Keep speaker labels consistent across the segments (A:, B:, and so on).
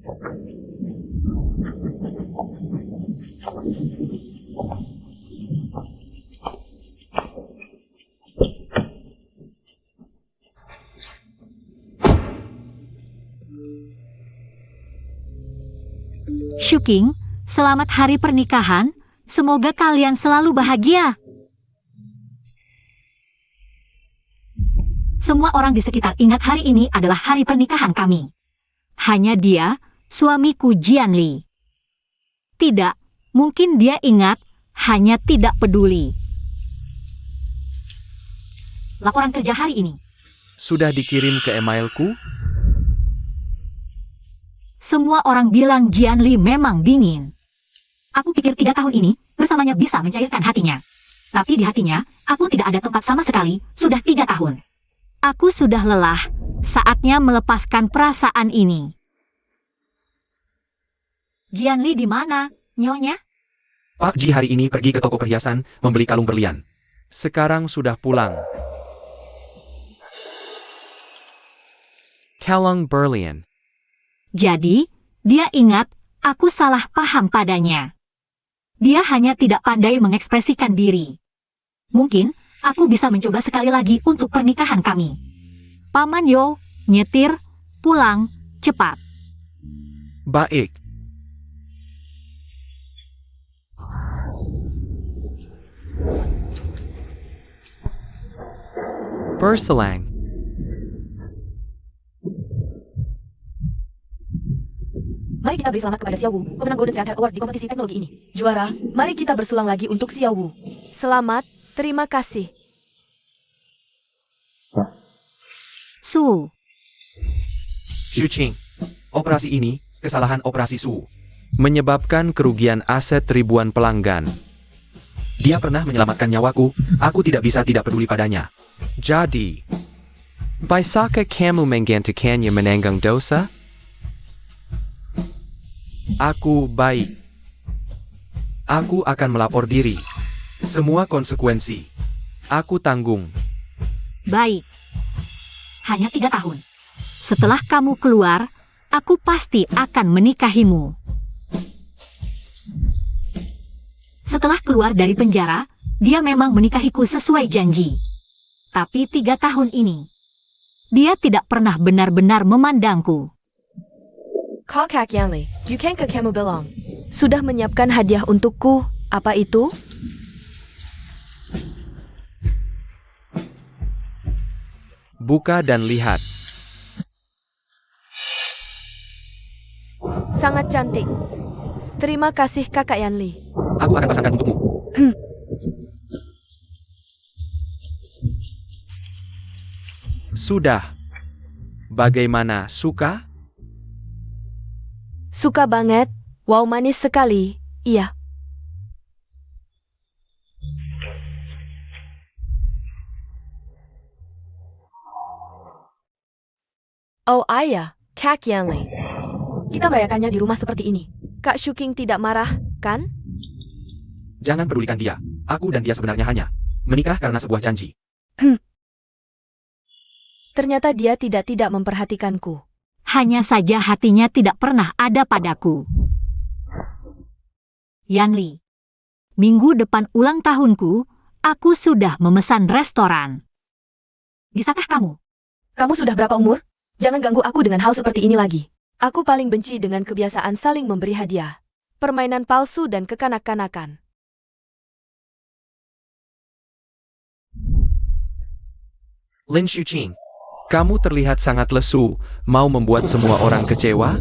A: Shuking, selamat hari pernikahan. Semoga kalian selalu bahagia. Semua orang di sekitar ingat hari ini adalah hari pernikahan kami. Hanya dia, suamiku Jianli. Tidak, mungkin dia ingat, hanya tidak peduli. Laporan kerja hari ini.
B: Sudah dikirim ke emailku?
A: Semua orang bilang Jianli memang dingin. Aku pikir 3 tahun ini, bersamanya bisa mencairkan hatinya. Tapi di hatinya, aku tidak ada tempat sama sekali, sudah 3 tahun. Aku sudah lelah, saatnya melepaskan perasaan ini. Jianli di mana, Nyonya?
C: Pak Ji hari ini pergi ke toko perhiasan, membeli kalung berlian.
B: Sekarang sudah pulang. Kalung berlian.
A: Jadi, dia ingat, aku salah paham padanya. Dia hanya tidak pandai mengekspresikan diri. Mungkin, aku bisa mencoba sekali lagi untuk pernikahan kami. Paman Yo, nyetir, pulang, cepat.
B: Baik. Berselang.
D: Mari kita beri selamat kepada Xiao Wu, pemenang Golden Theater Award di kompetisi teknologi ini. Juara, mari kita bersulang lagi untuk Xiao Wu.
E: Selamat, terima kasih.
A: Su.
C: Shuqing. Operasi ini, kesalahan operasi Su.
B: Menyebabkan kerugian aset ribuan pelanggan.
C: Dia pernah menyelamatkan nyawaku, aku tidak bisa tidak peduli padanya.
B: Jadi, bisakah kamu menggantikannya menanggung dosa? Aku baik.
C: Aku akan melapor diri. Semua konsekuensi.
B: Aku tanggung.
A: Baik. Hanya 3 tahun. Setelah kamu keluar, aku pasti akan menikahimu. Setelah keluar dari penjara, dia memang menikahiku sesuai janji. Tapi 3 tahun ini, dia tidak pernah benar-benar memandangku.
E: Kakak Yanli, bukankah kamu bilang sudah menyiapkan hadiah untukku? Apa itu?
B: Buka dan lihat.
E: Sangat cantik. Terima kasih Kakak Yanli.
C: Aku akan pasangkan untukmu.
B: Sudah. Bagaimana, suka?
E: Suka banget. Wow, manis sekali. Iya. Oh ayah, Kak Yanli.
D: Kita merayakannya di rumah seperti ini.
E: Kak Shuking tidak marah, kan?
C: Jangan pedulikan dia. Aku dan dia sebenarnya hanya menikah karena sebuah janji.
E: Ternyata dia tidak memperhatikanku.
A: Hanya saja hatinya tidak pernah ada padaku. Yanli, minggu depan ulang tahunku, aku sudah memesan restoran. Bisakah kamu?
D: Kamu sudah berapa umur? Jangan ganggu aku dengan hal seperti ini lagi.
E: Aku paling benci dengan kebiasaan saling memberi hadiah. Permainan palsu dan kekanak-kanakan.
C: Lin Shuqing.
B: Kamu terlihat sangat lesu, mau membuat semua orang kecewa?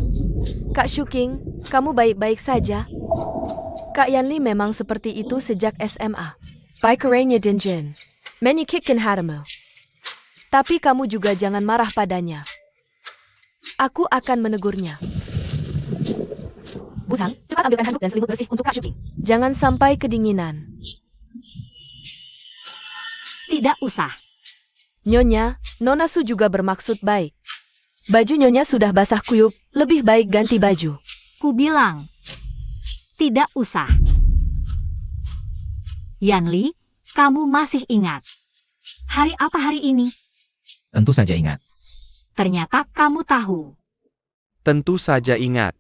E: Kak Shuking, kamu baik-baik saja? Kak Yanli memang seperti itu sejak SMA. Baikerenya Dinjin. Menyikitkan hatimu. Tapi kamu juga jangan marah padanya. Aku akan menegurnya.
D: Busang, cepat ambilkan handuk dan selimut bersih untuk Kak Shuking.
E: Jangan sampai kedinginan.
A: Tidak usah.
E: Nyonya, Nona Su juga bermaksud baik. Baju Nyonya sudah basah kuyup, lebih baik ganti baju.
A: Ku bilang, tidak usah. Yanli, kamu masih ingat. Hari apa hari ini?
C: Tentu saja ingat.
A: Ternyata kamu tahu.
B: Tentu saja ingat.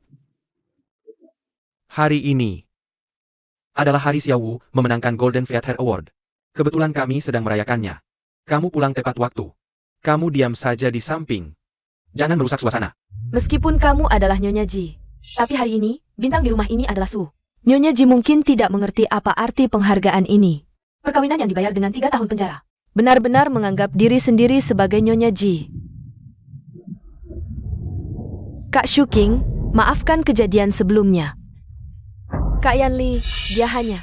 B: Hari ini
C: Adalah hari Xiao Wu memenangkan Golden Theater Award. Kebetulan kami sedang merayakannya. Kamu pulang tepat waktu.
B: kamu diam saja di samping.
C: Jangan merusak suasana.
E: Meskipun kamu adalah Nyonya Ji, tapi hari ini, bintang di rumah ini adalah Su. Nyonya Ji mungkin tidak mengerti apa arti penghargaan ini.
D: Perkawinan yang dibayar dengan 3 tahun penjara.
E: Benar-benar menganggap diri sendiri sebagai Nyonya Ji. Kak Shuking, maafkan kejadian sebelumnya. Kak Yanli, dia hanya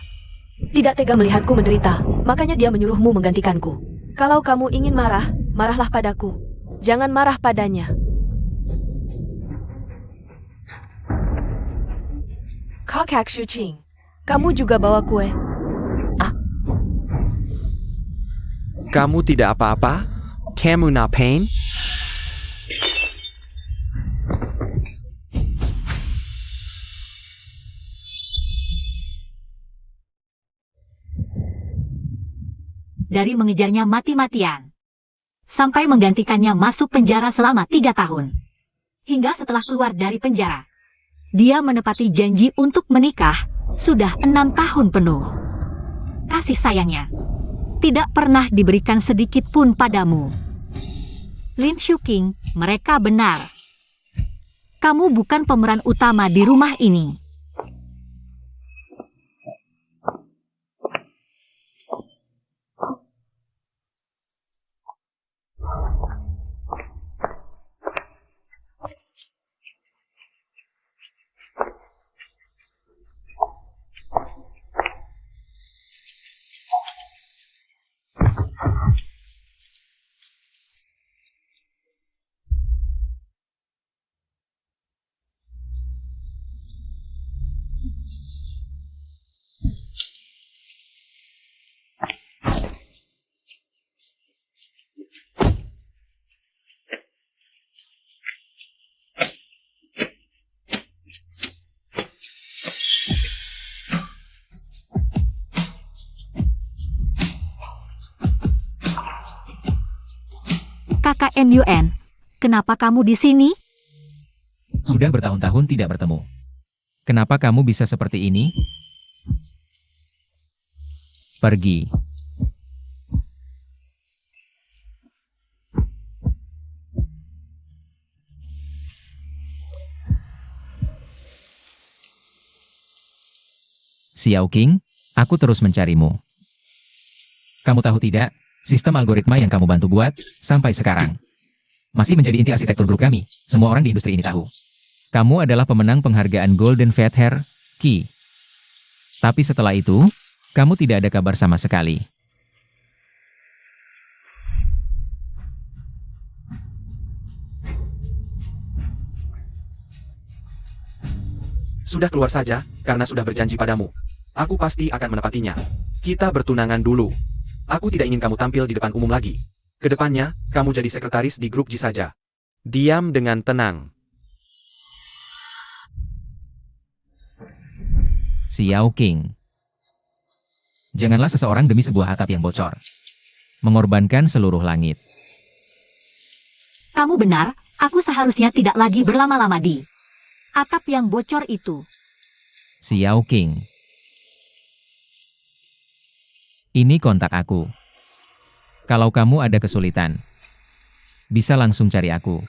D: Tidak tega melihatku menderita, makanya dia menyuruhmu menggantikanku.
E: Kalau kamu ingin marah, marahlah padaku. Jangan marah padanya. Kak Shuching, kamu juga bawa kue.
B: Kamu tidak apa-apa? Kamu na pain?
A: Dari mengejarnya mati-matian. Sampai menggantikannya masuk penjara selama 3 tahun. Hingga setelah keluar dari penjara. Dia menepati janji untuk menikah sudah 6 tahun penuh. Kasih sayangnya tidak pernah diberikan sedikit pun padamu. Lim Shuking, mereka benar. Kamu bukan pemeran utama di rumah ini. Kakak MUN, kenapa kamu di sini?
F: Sudah bertahun-tahun tidak bertemu. Kenapa kamu bisa seperti ini? Pergi. Xiao King, aku terus mencarimu. Kamu tahu tidak, sistem algoritma yang kamu bantu buat, sampai sekarang masih menjadi inti arsitektur grup kami. Semua orang di industri ini tahu. Kamu adalah pemenang penghargaan Golden Fat Hair, Ki. Tapi setelah itu, kamu tidak ada kabar sama sekali.
C: Sudah keluar saja, karena sudah berjanji padamu. Aku pasti akan menepatinya. Kita bertunangan dulu. Aku tidak ingin kamu tampil di depan umum lagi. Kedepannya, kamu jadi sekretaris di grup G saja.
B: Diam dengan tenang.
F: Xiao King. Janganlah seseorang demi sebuah atap yang bocor. Mengorbankan seluruh langit.
A: Kamu benar, aku seharusnya tidak lagi berlama-lama di atap yang bocor itu.
F: Xiao King. Ini kontak aku. Kalau kamu ada kesulitan, bisa langsung cari aku.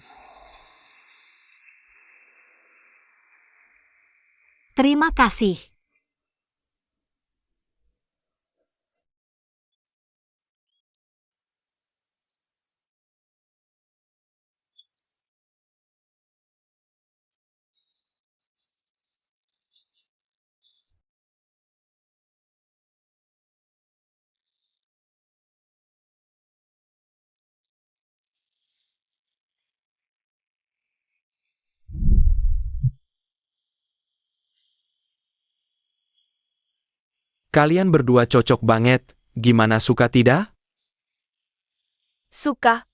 A: Terima kasih.
B: Kalian berdua cocok banget, gimana suka tidak?
E: Suka.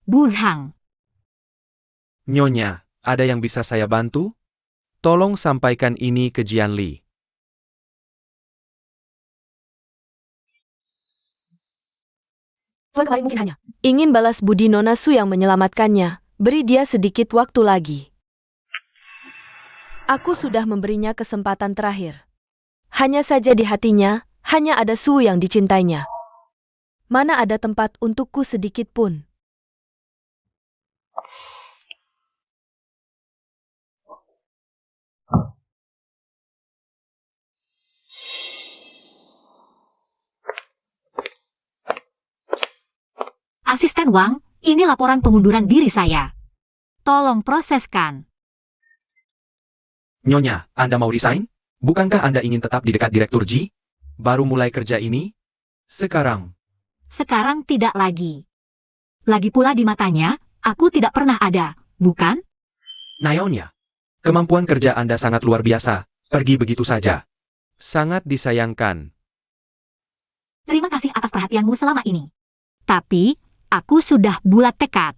A: Burhang.
B: Nyonya, ada yang bisa saya bantu? Tolong sampaikan ini ke Jian Li.
D: Tuan kemarin mungkin hanya.
E: Ingin balas budi Nona Su yang menyelamatkannya, beri dia sedikit waktu lagi. Aku sudah memberinya kesempatan terakhir. Hanya saja di hatinya, hanya ada Su yang dicintainya. Mana ada tempat untukku sedikit pun.
A: Asisten Wang, ini laporan pengunduran diri saya. Tolong proseskan.
C: Nyonya, Anda mau resign? Bukankah Anda ingin tetap di dekat Direktur Ji? Baru mulai kerja ini? Sekarang.
A: Sekarang tidak lagi. Lagi pula di matanya, aku tidak pernah ada, bukan?
C: Naonya. Kemampuan kerja Anda sangat luar biasa. Pergi begitu saja.
B: Sangat disayangkan.
A: Terima kasih atas perhatianmu selama ini. Tapi, aku sudah bulat tekad.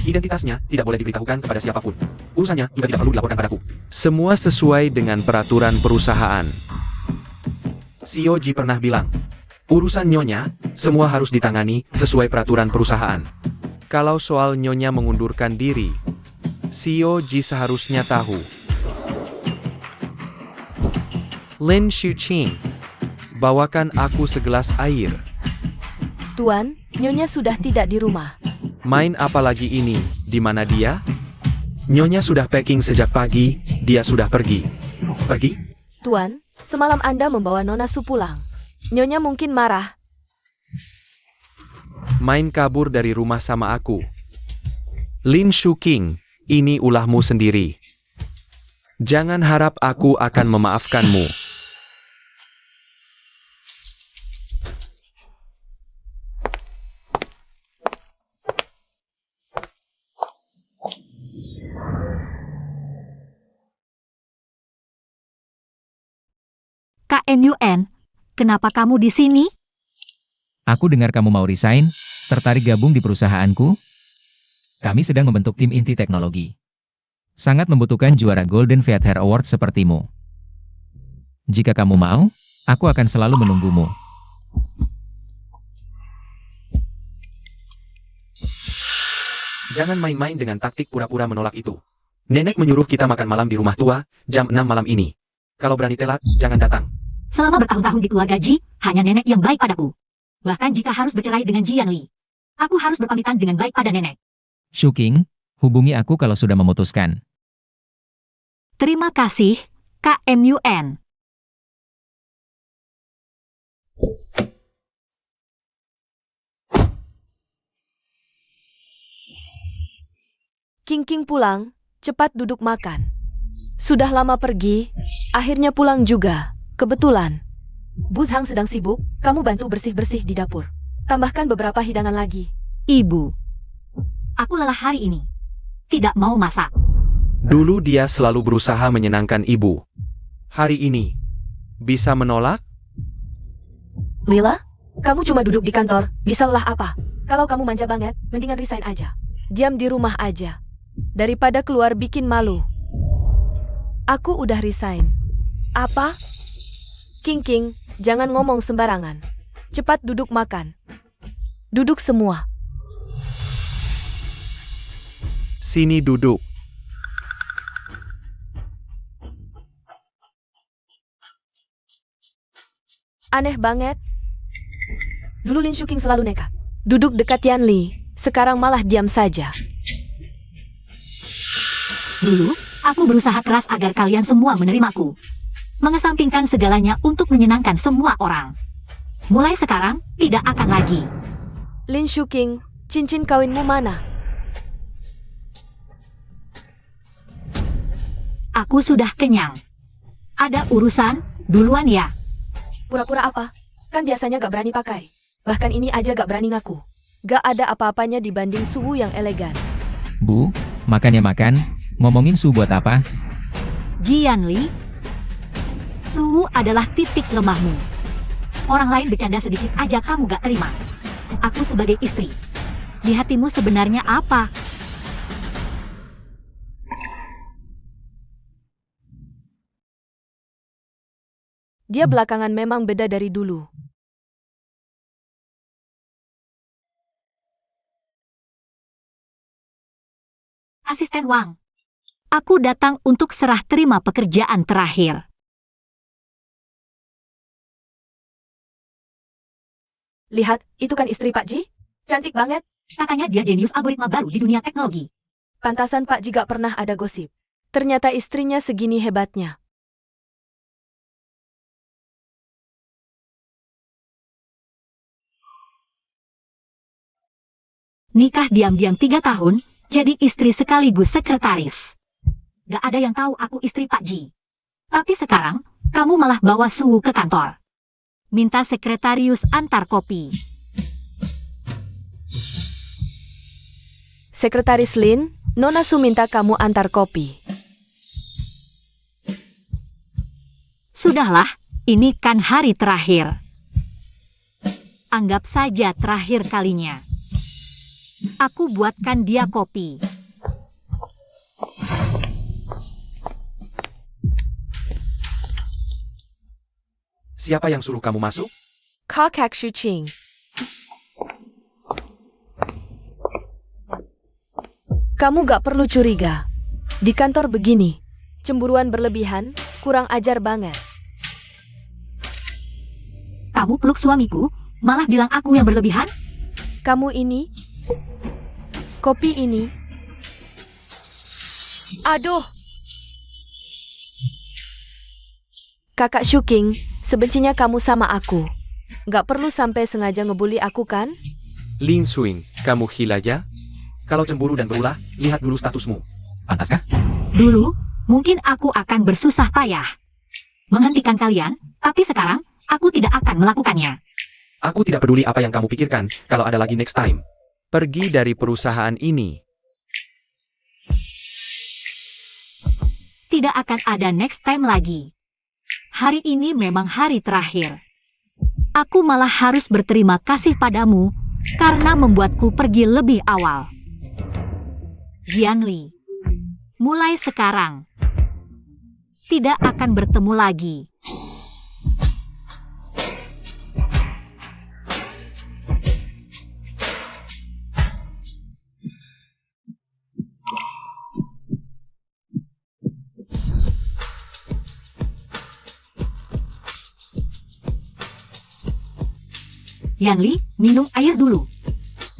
C: Identitasnya tidak boleh diberitahukan kepada siapapun. Urusannya juga tidak perlu dilaporkan padaku.
B: Semua sesuai dengan peraturan perusahaan.
C: CEO Ji pernah bilang, urusan Nyonya, semua harus ditangani sesuai peraturan perusahaan.
B: Kalau soal Nyonya mengundurkan diri, CEO Ji seharusnya tahu. Lin Shuqing, bawakan aku segelas air.
E: Tuan, Nyonya sudah tidak di rumah.
B: Main apa lagi ini? Di mana dia?
C: Nyonya sudah packing sejak pagi, dia sudah pergi. Pergi?
E: Tuan, semalam Anda membawa Nona Su pulang. Nyonya mungkin marah.
B: Main kabur dari rumah sama aku. Lin Shuqing, ini ulahmu sendiri. Jangan harap aku akan memaafkanmu.
A: KMUN, kenapa kamu di sini?
F: Aku dengar kamu mau resign, tertarik gabung di perusahaanku? Kami sedang membentuk tim inti teknologi. Sangat membutuhkan juara Golden Fiat Hair Award sepertimu. Jika kamu mau, aku akan selalu menunggumu.
C: Jangan main-main dengan taktik pura-pura menolak itu. Nenek menyuruh kita makan malam di rumah tua, jam 6 malam ini. Kalau berani telat, jangan datang.
A: Selama bertahun-tahun di keluarga Ji, hanya nenek yang baik padaku. Bahkan jika harus bercerai dengan Jian Li, aku harus berpamitan dengan baik pada nenek.
F: Shuqing, hubungi aku kalau sudah memutuskan.
A: Terima kasih, KMUN.
E: King pulang, cepat duduk makan. Sudah lama pergi, akhirnya pulang juga. Kebetulan.
D: Bu Zhang sedang sibuk, kamu bantu bersih-bersih di dapur. Tambahkan beberapa hidangan lagi.
A: Ibu, aku lelah hari ini. Tidak mau masak.
B: Dulu dia selalu berusaha menyenangkan ibu. Hari ini, bisa menolak?
D: Lila, kamu cuma duduk di kantor, bisa lelah apa? Kalau kamu manja banget, mendingan resign aja.
E: Diam di rumah aja. Daripada keluar bikin malu. Aku udah resign. Apa? King, jangan ngomong sembarangan. Cepat duduk makan. Duduk semua.
B: Sini duduk.
E: Aneh banget.
D: Dulu Lin Shuqing selalu nekat.
E: Duduk dekat Yan Li, sekarang malah diam saja.
A: Dulu, aku berusaha keras agar kalian semua menerimaku. Mengesampingkan segalanya untuk menyenangkan semua orang. Mulai sekarang, tidak akan lagi.
E: Lin Shuqing, cincin kawinmu mana?
A: Aku sudah kenyang. Ada urusan, duluan ya.
D: Pura-pura apa? Kan biasanya gak berani pakai. Bahkan ini aja gak berani ngaku.
E: Gak ada apa-apanya dibanding suhu yang elegan.
F: Bu, makan ya makan. Ngomongin Su buat apa?
A: Jian Li, Suhu adalah titik lemahmu. Orang lain bercanda sedikit aja kamu gak terima. Aku sebagai istri. Di hatimu sebenarnya apa?
E: Dia belakangan memang beda dari dulu.
A: Asisten Wang. Aku datang untuk serah terima pekerjaan terakhir.
D: Lihat, itu kan istri Pak Ji? Cantik banget.
A: Katanya dia jenius algoritma baru di dunia teknologi.
E: Pantasan Pak Ji gak pernah ada gosip. Ternyata istrinya segini hebatnya.
A: Nikah diam-diam 3 tahun, jadi istri sekaligus sekretaris. Gak ada yang tahu aku istri Pak Ji. Tapi sekarang, kamu malah bawa Suhu ke kantor. Minta sekretarius antar kopi.
E: Sekretaris Lin, Nona Su minta kamu antar kopi.
A: Sudahlah, ini kan hari terakhir. Anggap saja terakhir kalinya. Aku buatkan dia kopi.
C: Siapa yang suruh kamu masuk?
E: Kakak Shuqing. Kamu gak perlu curiga. Di kantor begini, cemburuan berlebihan, kurang ajar banget.
A: Kamu peluk suamiku, malah bilang aku yang berlebihan?
E: Kamu ini, kopi ini. Aduh. Kakak Shuqing, sebencinya kamu sama aku. Gak perlu sampai sengaja ngebully aku kan?
B: Lin Suing, kamu gila aja?
C: Kalau cemburu dan berulah, lihat dulu statusmu.
F: Pantaskah?
A: Dulu, mungkin aku akan bersusah payah menghentikan kalian, tapi sekarang, aku tidak akan melakukannya.
C: Aku tidak peduli apa yang kamu pikirkan, kalau ada lagi next time.
B: Pergi dari perusahaan ini.
A: Tidak akan ada next time lagi. Hari ini memang hari terakhir. Aku malah harus berterima kasih padamu, karena membuatku pergi lebih awal. Jian Li. Mulai sekarang, tidak akan bertemu lagi. Yan Li, minum air dulu.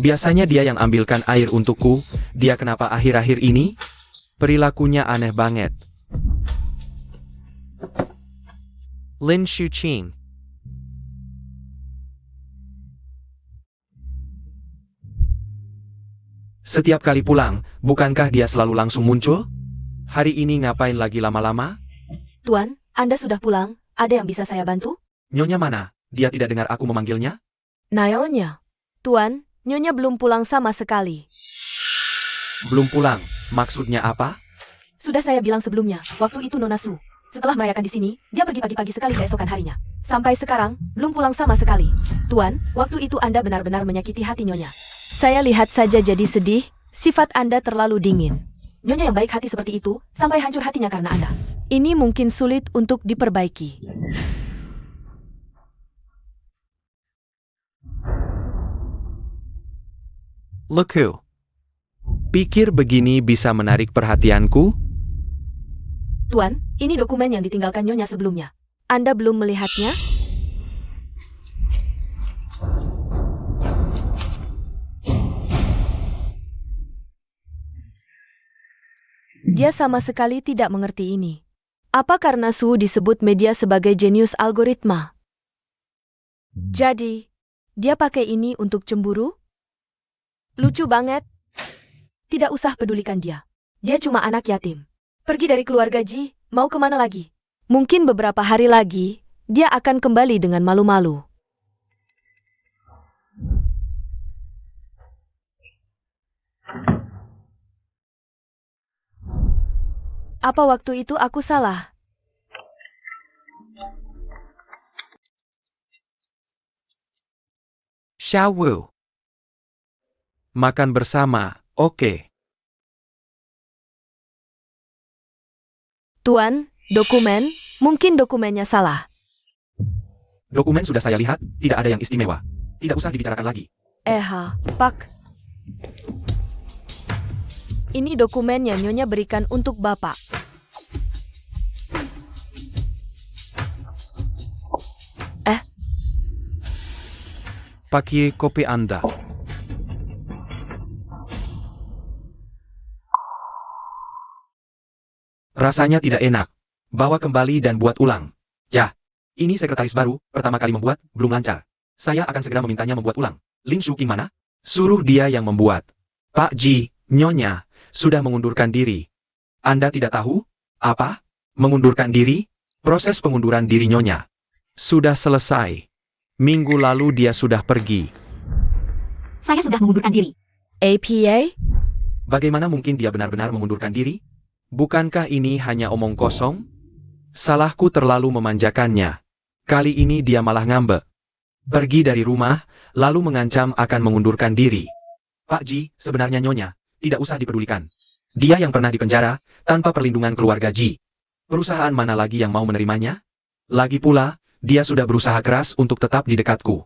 B: Biasanya dia yang ambilkan air untukku, dia kenapa akhir-akhir ini? Perilakunya aneh banget. Lin Shuqing.
C: Setiap kali pulang, bukankah dia selalu langsung muncul? Hari ini ngapain lagi lama-lama?
D: Tuan, Anda sudah pulang. Ada yang bisa saya bantu?
C: Nyonya mana? Dia tidak dengar aku memanggilnya?
E: Nayonya. Tuan, Nyonya belum pulang sama sekali.
C: Belum pulang. Maksudnya apa?
D: Sudah saya bilang sebelumnya, waktu itu Nona Su. Setelah merayakan di sini, dia pergi pagi-pagi sekali keesokan harinya. Sampai sekarang, belum pulang sama sekali. Tuan, waktu itu Anda benar-benar menyakiti hati Nyonya.
E: Saya lihat saja jadi sedih, sifat Anda terlalu dingin.
D: Nyonya yang baik hati seperti itu, sampai hancur hatinya karena Anda.
E: Ini mungkin sulit untuk diperbaiki.
B: Look who. Pikir begini bisa menarik perhatianku?
D: Tuan, ini dokumen yang ditinggalkan Nyonya sebelumnya.
E: Anda belum melihatnya? Dia sama sekali tidak mengerti ini. Apa karena Su disebut media sebagai jenius algoritma? Jadi, dia pakai ini untuk cemburu? Lucu banget.
D: Tidak usah pedulikan dia. Dia cuma anak yatim. Pergi dari keluarga Ji, mau kemana lagi?
E: Mungkin beberapa hari lagi, dia akan kembali dengan malu-malu. Apa waktu itu aku salah?
B: Shawu. Makan bersama, oke.
E: Tuan, dokumen, mungkin dokumennya salah.
C: Dokumen sudah saya lihat, tidak ada yang istimewa. Tidak usah dibicarakan lagi.
E: Pak. Ini dokumen yang Nyonya berikan untuk Bapak.
B: Pakai kopi Anda.
C: Rasanya tidak enak. Bawa kembali dan buat ulang. Ya, ini sekretaris baru, pertama kali membuat, belum lancar. Saya akan segera memintanya membuat ulang. Lin Shuking mana?
B: Suruh dia yang membuat. Pak Ji, Nyonya, sudah mengundurkan diri. Anda tidak tahu? Apa? Mengundurkan diri? Proses pengunduran diri Nyonya sudah selesai. Minggu lalu dia sudah pergi.
A: Saya sudah mengundurkan diri.
E: APA?
C: Bagaimana mungkin dia benar-benar mengundurkan diri?
B: Bukankah ini hanya omong kosong? Salahku terlalu memanjakannya. Kali ini dia malah ngambek. Pergi dari rumah, lalu mengancam akan mengundurkan diri.
C: Pak Ji, sebenarnya Nyonya, tidak usah dipedulikan. Dia yang pernah dipenjara, tanpa perlindungan keluarga Ji. Perusahaan mana lagi yang mau menerimanya? Lagi pula, dia sudah berusaha keras untuk tetap di dekatku.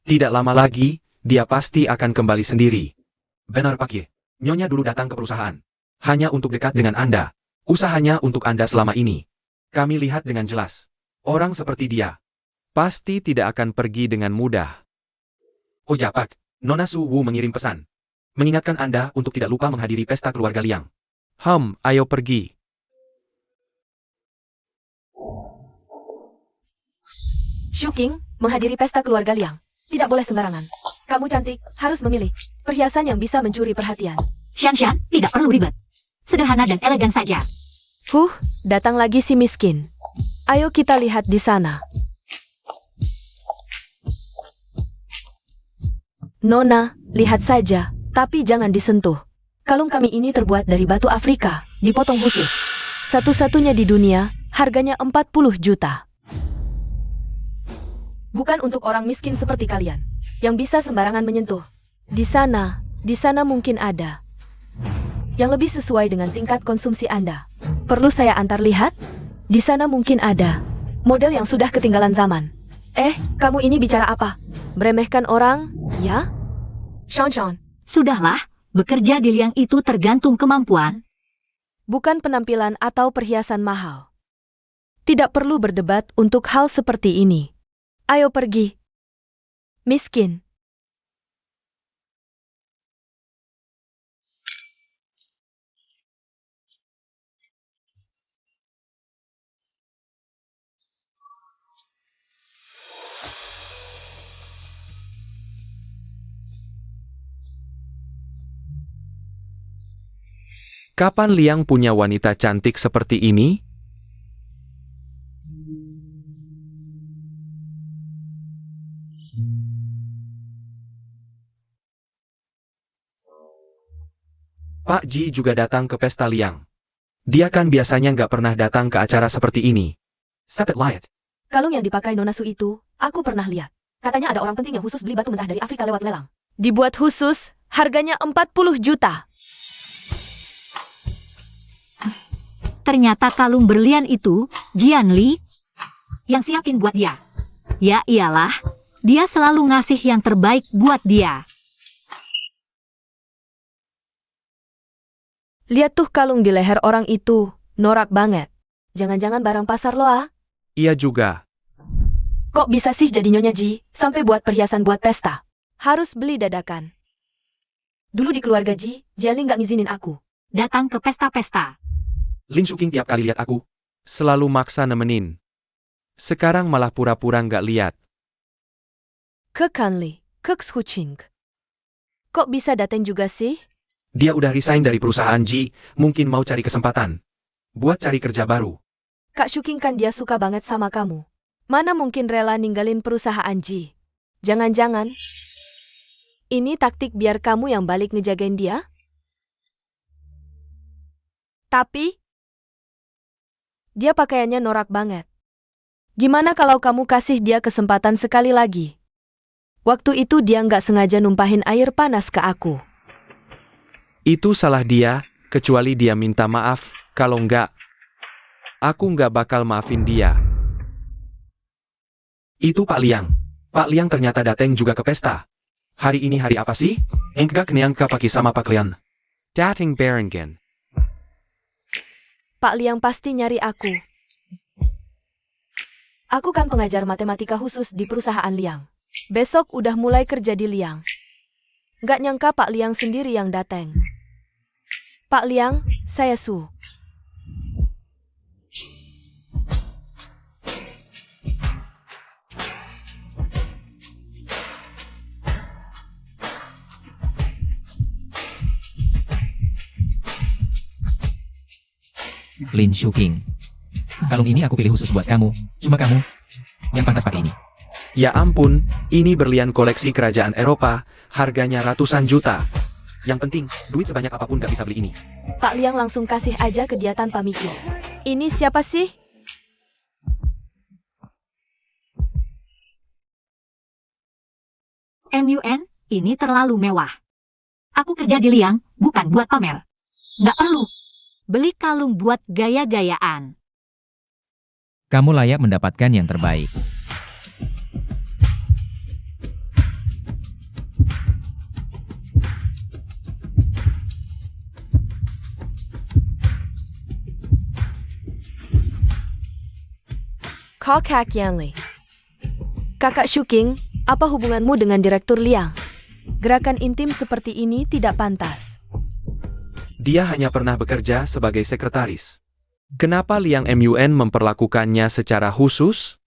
C: Tidak lama lagi, dia pasti akan kembali sendiri. Benar Pak Ye, Nyonya dulu datang ke perusahaan. Hanya untuk dekat dengan Anda. Usahanya untuk Anda selama ini. Kami lihat dengan jelas. Orang seperti dia
B: pasti tidak akan pergi dengan mudah.
C: Oh ya Pak, Nona Su Wu mengirim pesan. Mengingatkan Anda untuk tidak lupa menghadiri pesta keluarga Liang.
B: Ayo pergi.
D: Shuking, menghadiri pesta keluarga Liang. Tidak boleh sembarangan. Kamu cantik, harus memilih perhiasan yang bisa mencuri perhatian.
A: Xian, tidak perlu ribet. Sederhana dan elegan saja.
E: Datang lagi si miskin. Ayo kita lihat di sana. Nona, lihat saja, tapi jangan disentuh.
D: Kalung kami ini terbuat dari batu Afrika, dipotong khusus.
E: Satu-satunya di dunia, harganya 40 juta.
D: Bukan untuk orang miskin seperti kalian, yang bisa sembarangan menyentuh.
E: Di sana mungkin ada. Yang lebih sesuai dengan tingkat konsumsi Anda. Perlu saya antar lihat? Di sana mungkin ada.
D: Model yang sudah ketinggalan zaman. Kamu ini bicara apa?
E: Meremehkan orang, ya?
D: Sean.
A: Sudahlah, bekerja di Liang itu tergantung kemampuan.
E: Bukan penampilan atau perhiasan mahal. Tidak perlu berdebat untuk hal seperti ini. Ayo pergi. Miskin.
B: Kapan Liang punya wanita cantik seperti ini?
C: Pak Ji juga datang ke pesta Liang. Dia kan biasanya nggak pernah datang ke acara seperti ini. Sapet light.
D: Kalung yang dipakai Nona Su itu, aku pernah lihat. Katanya ada orang penting yang khusus beli batu mentah dari Afrika lewat lelang.
E: Dibuat khusus, harganya 40 juta.
A: Ternyata kalung berlian itu, Jian Li, yang siapin buat dia. Ya iyalah, dia selalu ngasih yang terbaik buat dia.
E: Lihat tuh kalung di leher orang itu, norak banget.
D: Jangan-jangan barang pasar lo ah?
B: Iya juga.
D: Kok bisa sih jadi Nyonya Ji, sampai buat perhiasan buat pesta?
E: Harus beli dadakan.
D: Dulu di keluarga Ji, Jian Li nggak ngizinin aku.
A: Datang ke pesta-pesta.
C: Lin Shuking tiap kali lihat aku.
B: Selalu maksa nemenin. Sekarang malah pura-pura nggak lihat.
E: Kekanli, Kekshuching. Kok bisa datang juga sih?
C: Dia udah resign dari perusahaan Ji, mungkin mau cari kesempatan. Buat cari kerja baru.
E: Kak Shuking kan dia suka banget sama kamu. Mana mungkin rela ninggalin perusahaan Ji? Jangan-jangan ini taktik biar kamu yang balik ngejagain dia? Tapi dia pakaiannya norak banget. Gimana kalau kamu kasih dia kesempatan sekali lagi? Waktu itu dia nggak sengaja numpahin air panas ke aku.
B: Itu salah dia, kecuali dia minta maaf, kalau enggak, aku nggak bakal maafin dia. Itu Pak Liang. Pak Liang ternyata dateng juga ke pesta. Hari ini hari apa sih? Enggak nyangka pagi sama Pak Liang. Dateng barengan.
E: Pak Liang pasti nyari aku. Aku kan pengajar matematika khusus di perusahaan Liang. Besok udah mulai kerja di Liang. Nggak nyangka Pak Liang sendiri yang datang. Pak Liang, saya Su.
F: Lin Shuking. Kalung ini aku pilih khusus buat kamu. Cuma kamu yang pantas pakai ini.
B: Ya ampun, ini berlian koleksi kerajaan Eropa, harganya ratusan juta. Yang penting, duit sebanyak apapun gak bisa beli ini.
E: Pak Liang langsung kasih aja ke dia tanpa mikir. Ini siapa sih?
A: MUN, ini terlalu mewah. Aku kerja di Liang, bukan buat pamer. Nggak perlu. Beli kalung buat gaya-gayaan.
F: Kamu layak mendapatkan yang terbaik.
E: Kakak Yanli. Kakak Shuking, apa hubunganmu dengan Direktur Liang? Gerakan intim seperti ini tidak pantas.
B: Dia hanya pernah bekerja sebagai sekretaris. Kenapa Liang MUN memperlakukannya secara khusus?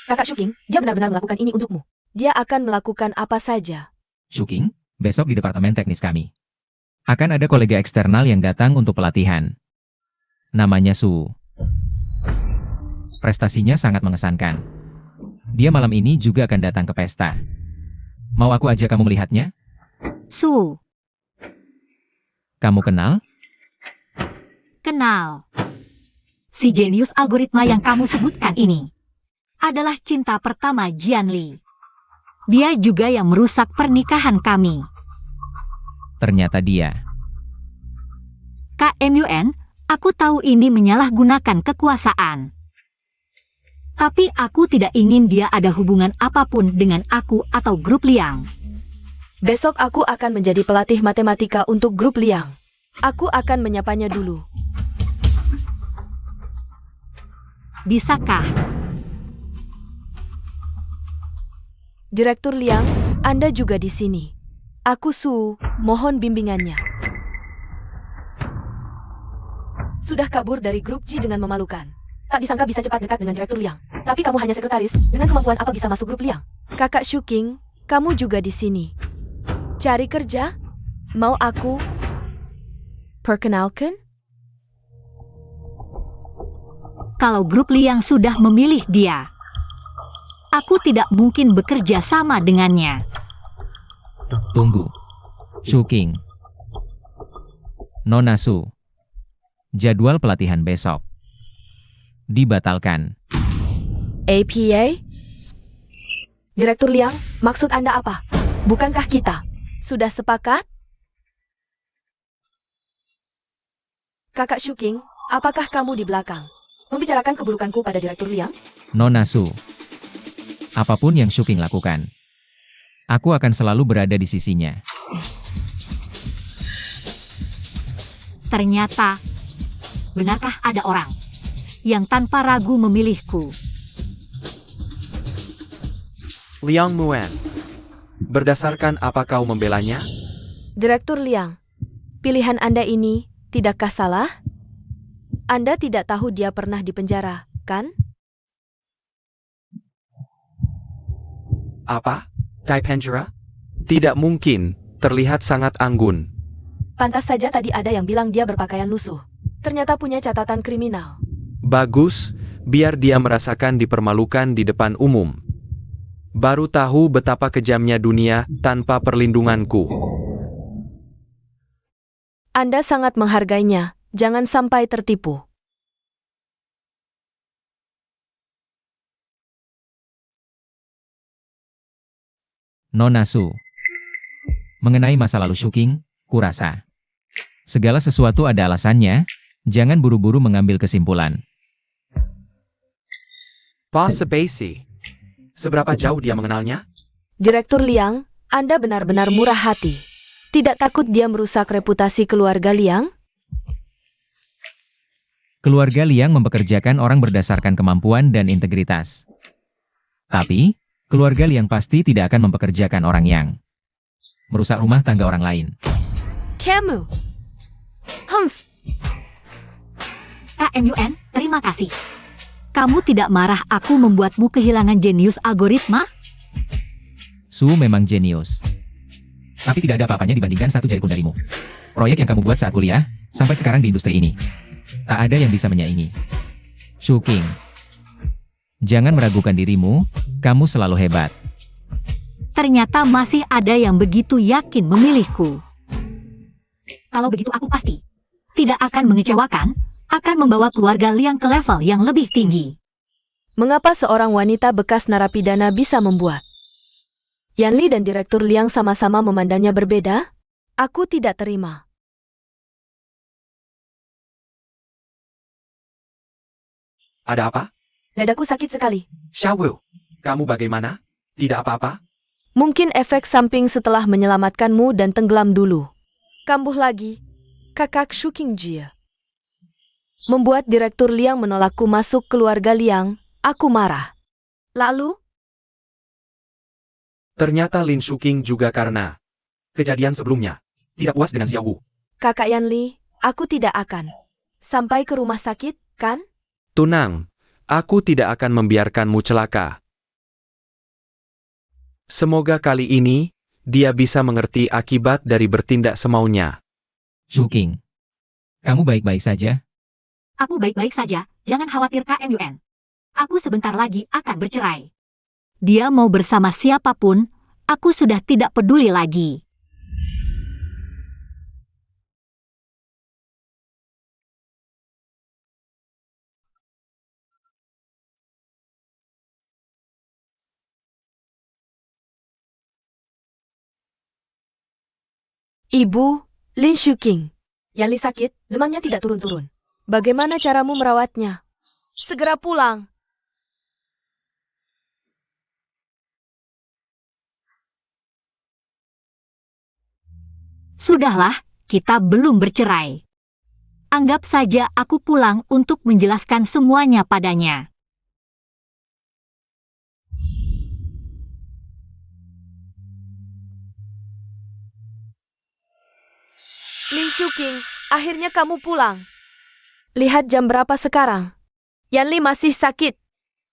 D: Kakak Shuking, dia benar-benar melakukan ini untukmu.
E: Dia akan melakukan apa saja.
F: Shuking, besok di departemen teknis kami. Akan ada kolega eksternal yang datang untuk pelatihan. Namanya Su. Prestasinya sangat mengesankan. Dia malam ini juga akan datang ke pesta. Mau aku ajak kamu melihatnya?
A: Su,
F: Kamu kenal?
A: kenal. Si jenius algoritma yang kamu sebutkan ini adalah cinta pertama Jian Li. Dia juga yang merusak pernikahan kami.
F: Ternyata dia.
A: Kak MUN, aku tahu ini menyalahgunakan kekuasaan. Tapi aku tidak ingin dia ada hubungan apapun dengan aku atau grup Liang.
E: Besok aku akan menjadi pelatih matematika untuk grup Liang. Aku akan menyapanya dulu.
A: Bisakah?
E: Direktur Liang, Anda juga di sini. Aku Su, mohon bimbingannya.
D: Sudah kabur dari grup G dengan memalukan. Tak disangka bisa cepat dekat dengan Direktur Liang. Tapi kamu hanya sekretaris, dengan kemampuan apa bisa masuk grup Liang?
E: Kakak Shuking, kamu juga di sini. Cari kerja? Mau aku perkenalkan?
A: Kalau grup Liang sudah memilih dia, aku tidak mungkin bekerja sama dengannya.
F: Tunggu. Shuking. Nona Su. Jadwal pelatihan besok. Dibatalkan.
E: APA?
D: Direktur Liang, maksud Anda apa? Bukankah kita?
E: Sudah sepakat?
D: Kakak Shuking, apakah kamu di belakang? Membicarakan keburukanku pada Direktur Liang?
F: Nona Su. Apapun yang Shuking lakukan, aku akan selalu berada di sisinya.
A: Ternyata, benarkah ada orang yang tanpa ragu memilihku?
B: Liang Muan. Berdasarkan apa kau membelanya?
E: Direktur Liang, pilihan Anda ini tidakkah salah? Anda tidak tahu dia pernah dipenjara, kan?
B: Apa? Tai penjara? Tidak mungkin, terlihat sangat anggun.
D: Pantas saja tadi ada yang bilang dia berpakaian lusuh.
E: Ternyata punya catatan kriminal.
B: Bagus, biar dia merasakan dipermalukan di depan umum. Baru tahu betapa kejamnya dunia tanpa perlindunganku.
E: Anda sangat menghargainya, jangan sampai tertipu.
F: Nona Su. Mengenai masa lalu Shuking, kurasa segala sesuatu ada alasannya, jangan buru-buru mengambil kesimpulan.
B: Pak Sebesi. Seberapa jauh dia mengenalnya?
E: Direktur Liang, Anda benar-benar murah hati. Tidak takut dia merusak reputasi keluarga Liang?
F: Keluarga Liang mempekerjakan orang berdasarkan kemampuan dan integritas. Tapi, keluarga Liang pasti tidak akan mempekerjakan orang yang merusak rumah tangga orang lain.
E: Kamu. Humph.
A: Kak Yun, terima kasih. Kamu tidak marah aku membuatmu kehilangan jenius algoritma?
F: Su memang jenius. Tapi tidak ada apa-apanya dibandingkan satu jari pun darimu. Proyek yang kamu buat saat kuliah, sampai sekarang di industri ini. Tak ada yang bisa menyaingi. Shuking. Jangan meragukan dirimu, kamu selalu hebat.
A: Ternyata masih ada yang begitu yakin memilihku. Kalau begitu aku pasti tidak akan mengecewakan, akan membawa keluarga Liang ke level yang lebih tinggi.
E: Mengapa seorang wanita bekas narapidana bisa membuat Yanli dan Direktur Liang sama-sama memandangnya berbeda? Aku tidak terima.
B: Ada apa?
D: Dadaku sakit sekali.
B: Xiaowu, kamu bagaimana? Tidak apa-apa?
E: Mungkin efek samping setelah menyelamatkanmu dan tenggelam dulu. Kambuh lagi. Kakak Shuking Jia. Membuat Direktur Liang menolakku masuk keluarga Liang, aku marah. Lalu,
B: Ternyata Lin Shuking juga karena kejadian sebelumnya. Tidak puas dengan Xiaowu.
E: Kakak Yanli, aku tidak akan sampai ke rumah sakit, kan?
B: Tunang, aku tidak akan membiarkanmu celaka. Semoga kali ini, dia bisa mengerti akibat dari bertindak semaunya.
F: Shuking. Kamu baik-baik saja?
A: Aku baik-baik saja, jangan khawatir Kak Yun. Aku sebentar lagi akan bercerai. Dia mau bersama siapapun, aku sudah tidak peduli lagi.
E: Ibu, Lin Shuking.
D: Yanli sakit, demamnya tidak turun-turun.
E: Bagaimana caramu merawatnya? Segera pulang.
A: Sudahlah, kita belum bercerai. Anggap saja aku pulang untuk menjelaskan semuanya padanya.
E: Lin Shuking, akhirnya kamu pulang. Lihat jam berapa sekarang. Yanli masih sakit.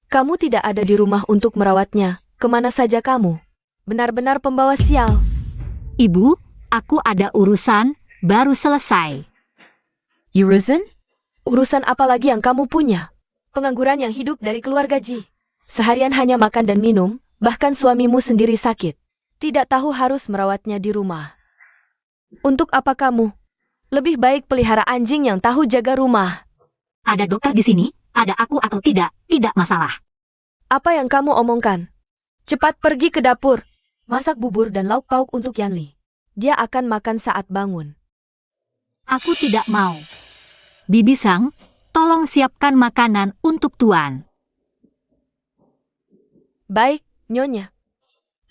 E: Kamu tidak ada di rumah untuk merawatnya. Kemana saja kamu? Benar-benar pembawa sial.
A: Ibu, aku ada urusan, baru selesai.
E: Urusan? Urusan apa lagi yang kamu punya?
D: Pengangguran yang hidup dari keluarga Ji.
E: Seharian hanya makan dan minum, bahkan suamimu sendiri sakit. Tidak tahu harus merawatnya di rumah. Untuk apa kamu? Lebih baik pelihara anjing yang tahu jaga rumah.
A: Ada dokter di sini, ada aku atau tidak masalah.
E: Apa yang kamu omongkan? Cepat pergi ke dapur.
D: Masak bubur dan lauk pauk untuk Yanli.
E: Dia akan makan saat bangun.
A: Aku tidak mau. Bibi Sang, tolong siapkan makanan untuk Tuan.
E: Baik, Nyonya.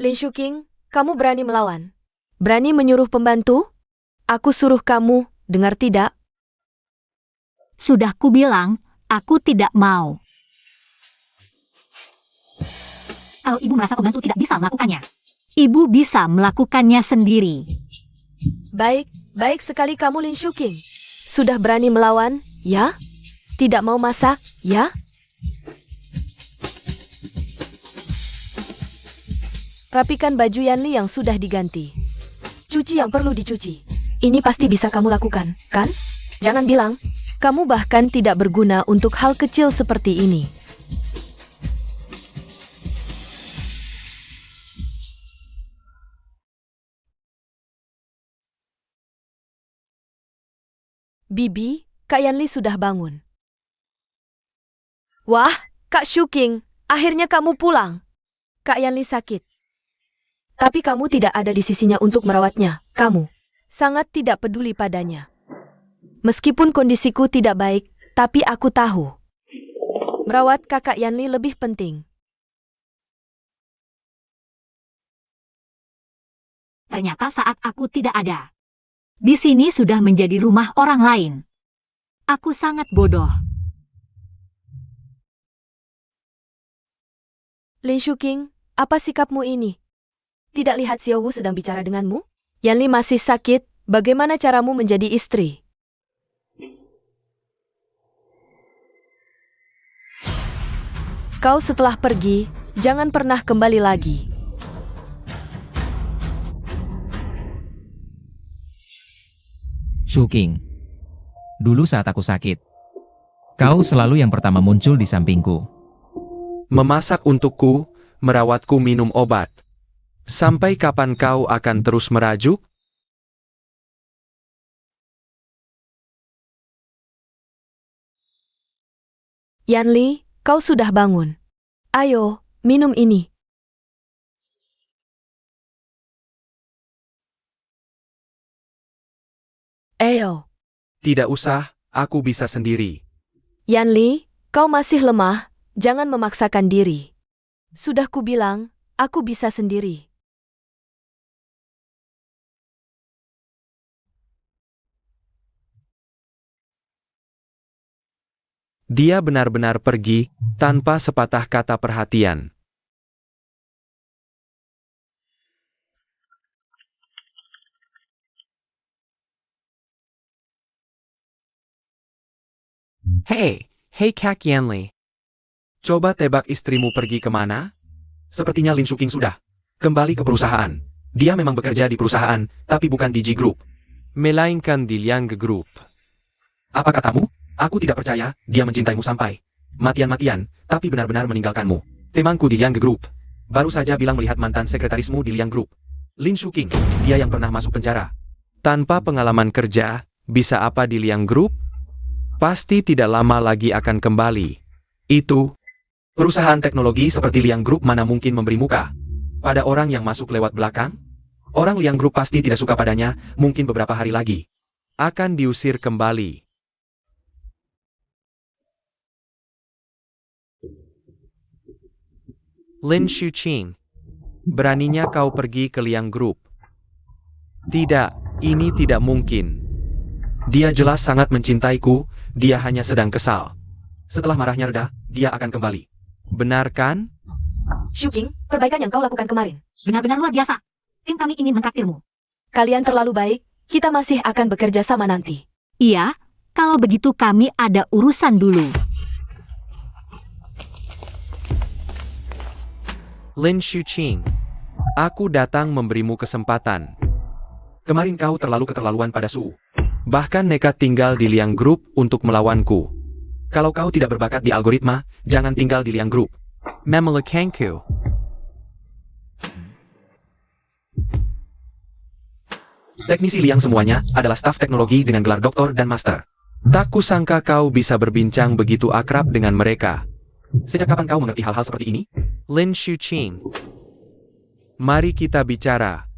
E: Lin Shuking, kamu berani melawan? Berani menyuruh pembantu? Aku suruh kamu, dengar tidak?
A: Sudah kubilang, aku tidak mau. Kalau ibu merasa pembantu tidak bisa melakukannya, ibu bisa melakukannya sendiri.
E: Baik, baik sekali kamu Lin Shuking. Sudah berani melawan, ya? Tidak mau masak, ya? Rapikan baju Yanli yang sudah diganti.
D: Cuci yang perlu dicuci. Ini pasti bisa kamu lakukan, kan? Jangan bilang.
E: Kamu bahkan tidak berguna untuk hal kecil seperti ini. Bibi, Kak Yanli sudah bangun. Wah, Kak Shuking, akhirnya kamu pulang. Kak Yanli sakit. Tapi kamu tidak ada di sisinya untuk merawatnya. Kamu sangat tidak peduli padanya. Meskipun kondisiku tidak baik, tapi aku tahu. Merawat kakak Yanli lebih penting.
A: Ternyata saat aku tidak ada, di sini sudah menjadi rumah orang lain. Aku sangat bodoh.
E: Lin Shuking, apa sikapmu ini? Tidak lihat Xiao Wu sedang bicara denganmu? Yanli masih sakit, bagaimana caramu menjadi istri? Kau setelah pergi, jangan pernah kembali lagi.
F: Shuking. Dulu saat aku sakit, kau selalu yang pertama muncul di sampingku.
B: Memasak untukku, merawatku minum obat. Sampai kapan kau akan terus merajuk?
E: Yanli, kau sudah bangun. Ayo, minum ini. Ayo.
B: Tidak usah, aku bisa sendiri.
E: Yanli, kau masih lemah, jangan memaksakan diri. Sudah kubilang, aku bisa sendiri.
B: Dia benar-benar pergi, tanpa sepatah kata perhatian. Hei Kak Yanli. Coba tebak istrimu pergi kemana? Sepertinya Lin Shuking sudah kembali ke perusahaan. Dia memang bekerja di perusahaan, tapi bukan di G Group, melainkan di Liang Group. Apa katamu? Aku tidak percaya dia mencintaimu sampai matian-matian, tapi benar-benar meninggalkanmu. Temanku di Liang Group baru saja bilang melihat mantan sekretarismu di Liang Group. Lin Shuking, dia yang pernah masuk penjara. Tanpa pengalaman kerja, bisa apa di Liang Group? Pasti tidak lama lagi akan kembali. Itu, perusahaan teknologi seperti Liang Group mana mungkin memberi muka pada orang yang masuk lewat belakang? Orang Liang Group pasti tidak suka padanya, mungkin beberapa hari lagi akan diusir kembali. Lin Shuqing, beraninya kau pergi ke Liang Group? Tidak, ini tidak mungkin. Dia jelas sangat mencintaiku, dia hanya sedang kesal. Setelah marahnya reda, dia akan kembali. Benar kan?
D: Shuking, perbaikan yang kau lakukan kemarin.
A: Benar-benar luar biasa. Tim kami ingin mentraktirmu.
E: Kalian terlalu baik, kita masih akan bekerja sama nanti.
A: Iya, kalau begitu kami ada urusan dulu.
B: Lin Shuqing, aku datang memberimu kesempatan. Kemarin kau terlalu keterlaluan pada Su. Bahkan nekat tinggal di Liang Group untuk melawanku. Kalau kau tidak berbakat di algoritma, jangan tinggal di Liang Group. Memelukkanku. Teknisi Liang semuanya adalah staf teknologi dengan gelar doktor dan master. Tak kusangka kau bisa berbincang begitu akrab dengan mereka. Sejak kapan kau mengerti hal-hal seperti ini? Lin Shuqing, mari kita bicara.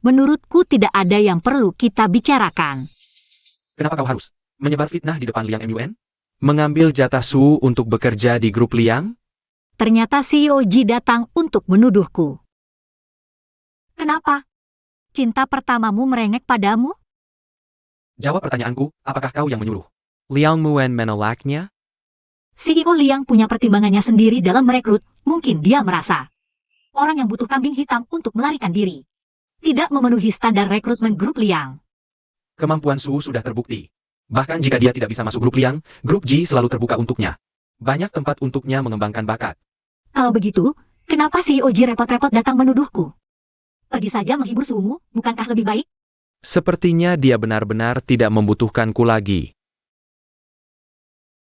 A: Menurutku tidak ada yang perlu kita bicarakan.
B: Kenapa kau harus menyebar fitnah di depan Liang MUN? Mengambil jatah Su untuk bekerja di grup Liang?
A: Ternyata CEO Ji datang untuk menuduhku. Kenapa? Cinta pertamamu merengek padamu?
B: Jawab pertanyaanku, apakah kau yang menyuruh Liang Muan menolaknya?
A: CEO Liang punya pertimbangannya sendiri dalam merekrut, mungkin dia merasa orang yang butuh kambing hitam untuk melarikan diri. Tidak memenuhi standar rekrutmen grup Liang.
B: Kemampuan Su sudah terbukti. Bahkan jika dia tidak bisa masuk grup Liang, grup Ji selalu terbuka untuknya. Banyak tempat untuknya mengembangkan bakat.
A: Kalau begitu, kenapa CEO Ji repot-repot datang menuduhku? Pergi saja menghibur suhumu, bukankah lebih baik?
B: Sepertinya dia benar-benar tidak membutuhkanku lagi.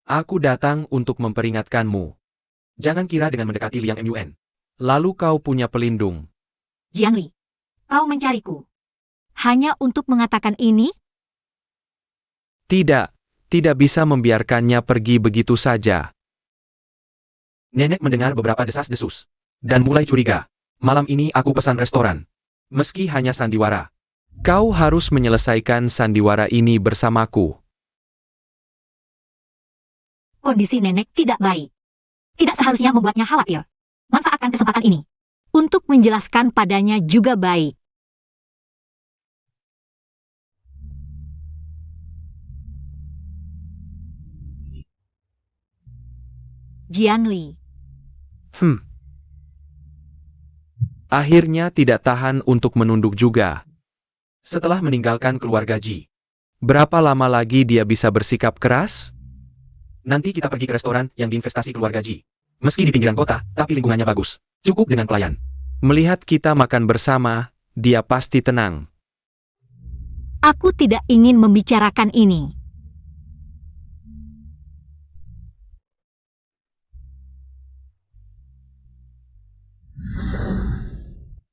B: Aku datang untuk memperingatkanmu. Jangan kira dengan mendekati Liang MUN, lalu kau punya pelindung.
A: Jiangli, kau mencariku hanya untuk mengatakan ini?
B: Tidak, tidak bisa membiarkannya pergi begitu saja. Nenek mendengar beberapa desas-desus dan mulai curiga. Malam ini aku pesan restoran. Meski hanya sandiwara. Kau harus menyelesaikan sandiwara ini bersamaku.
A: Kondisi nenek tidak baik. Tidak seharusnya membuatnya khawatir. Manfaatkan kesempatan ini. Untuk menjelaskan padanya juga baik. Jianli.
B: Akhirnya tidak tahan untuk menunduk juga. Setelah meninggalkan keluarga Ji. Berapa lama lagi dia bisa bersikap keras? Nanti kita pergi ke restoran yang diinvestasi keluarga Ji. Meski di pinggiran kota, tapi lingkungannya bagus. Cukup dengan pelayan. Melihat kita makan bersama, dia pasti tenang.
A: Aku tidak ingin membicarakan ini.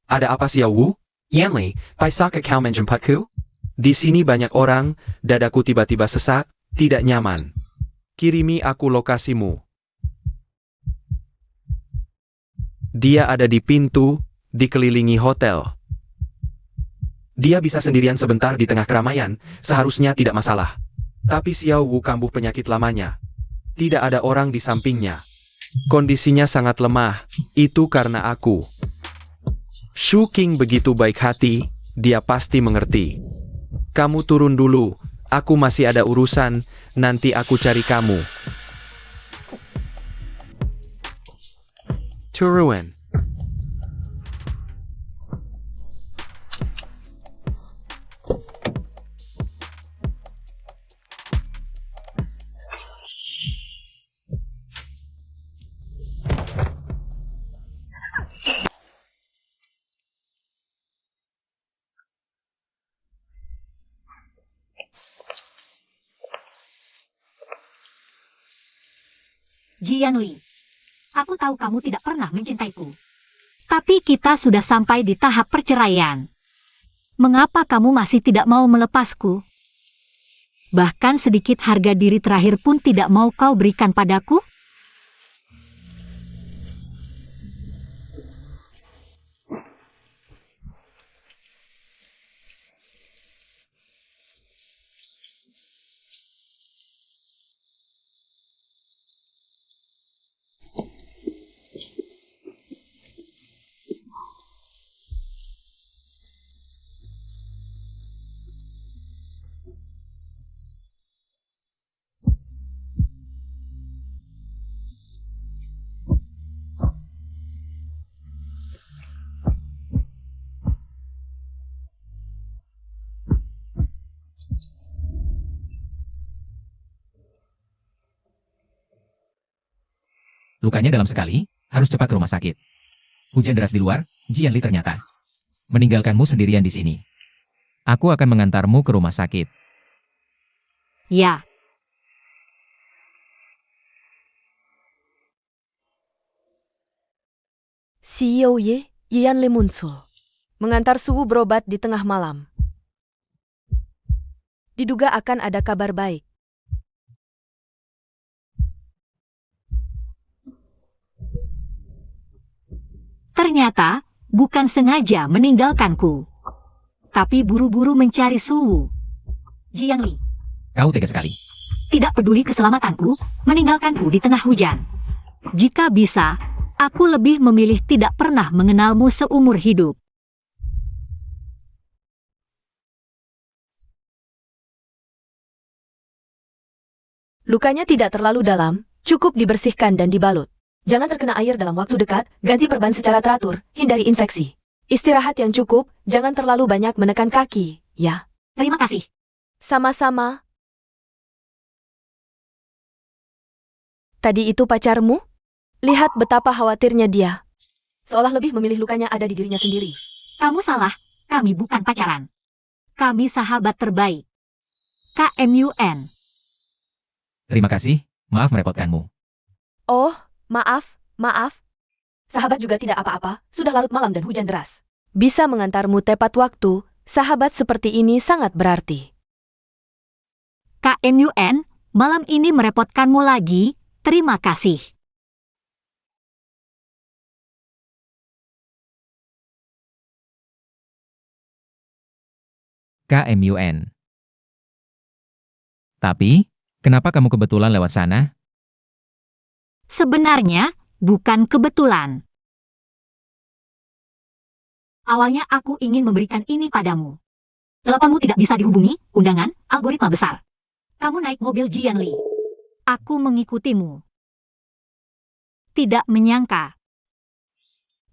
B: Ada apa Xiao Wu? Yanli, paisaka kau menjemputku? Di sini banyak orang, dadaku tiba-tiba sesak, tidak nyaman. Kirimi aku lokasimu. Dia ada di pintu, dikelilingi hotel. Dia bisa sendirian sebentar di tengah keramaian, seharusnya tidak masalah. Tapi Xiao Wu kambuh penyakit lamanya. Tidak ada orang di sampingnya. Kondisinya sangat lemah, itu karena aku. Shu King begitu baik hati, dia pasti mengerti. Kamu turun dulu, aku masih ada urusan, nanti aku cari kamu. Turun.
A: Jianli, aku tahu kamu tidak pernah mencintaiku. Tapi kita sudah sampai di tahap perceraian. Mengapa kamu masih tidak mau melepasku? Bahkan sedikit harga diri terakhir pun tidak mau kau berikan padaku?
F: Lukanya dalam sekali, harus cepat ke rumah sakit. Hujan deras di luar, Jianli ternyata meninggalkanmu sendirian di sini. Aku akan mengantarmu ke rumah sakit.
A: Ya.
E: CEO Ye, Yanli muncul. Mengantar Suwu berobat di tengah malam. Diduga akan ada kabar baik.
A: Ternyata, bukan sengaja meninggalkanku. Tapi buru-buru mencari Suwu. Jianli,
F: Kau tega sekali.
A: tidak peduli keselamatanku, meninggalkanku di tengah hujan. Jika bisa, aku lebih memilih tidak pernah mengenalmu seumur hidup.
E: Lukanya tidak terlalu dalam, cukup dibersihkan dan dibalut. Jangan terkena air dalam waktu dekat, ganti perban secara teratur, hindari infeksi. Istirahat yang cukup, jangan terlalu banyak menekan kaki, ya.
A: Terima kasih.
E: Sama-sama. Tadi itu pacarmu? Lihat betapa khawatirnya dia. Seolah lebih memilih lukanya ada di dirinya sendiri.
A: Kamu salah, kami bukan pacaran. Kami sahabat terbaik. KMUN.
F: Terima kasih, maaf merepotkanmu.
E: Oh, maaf. Sahabat juga tidak apa-apa, sudah larut malam dan hujan deras. Bisa mengantarmu tepat waktu, sahabat seperti ini sangat berarti.
A: KMUN, malam ini merepotkanmu lagi, terima kasih.
F: KMUN. Tapi, kenapa kamu kebetulan lewat sana?
A: Sebenarnya, bukan kebetulan. Awalnya aku ingin memberikan ini padamu. Teleponmu tidak bisa dihubungi, undangan, algoritma besar. Kamu naik mobil Jian Li. Aku mengikutimu. Tidak menyangka.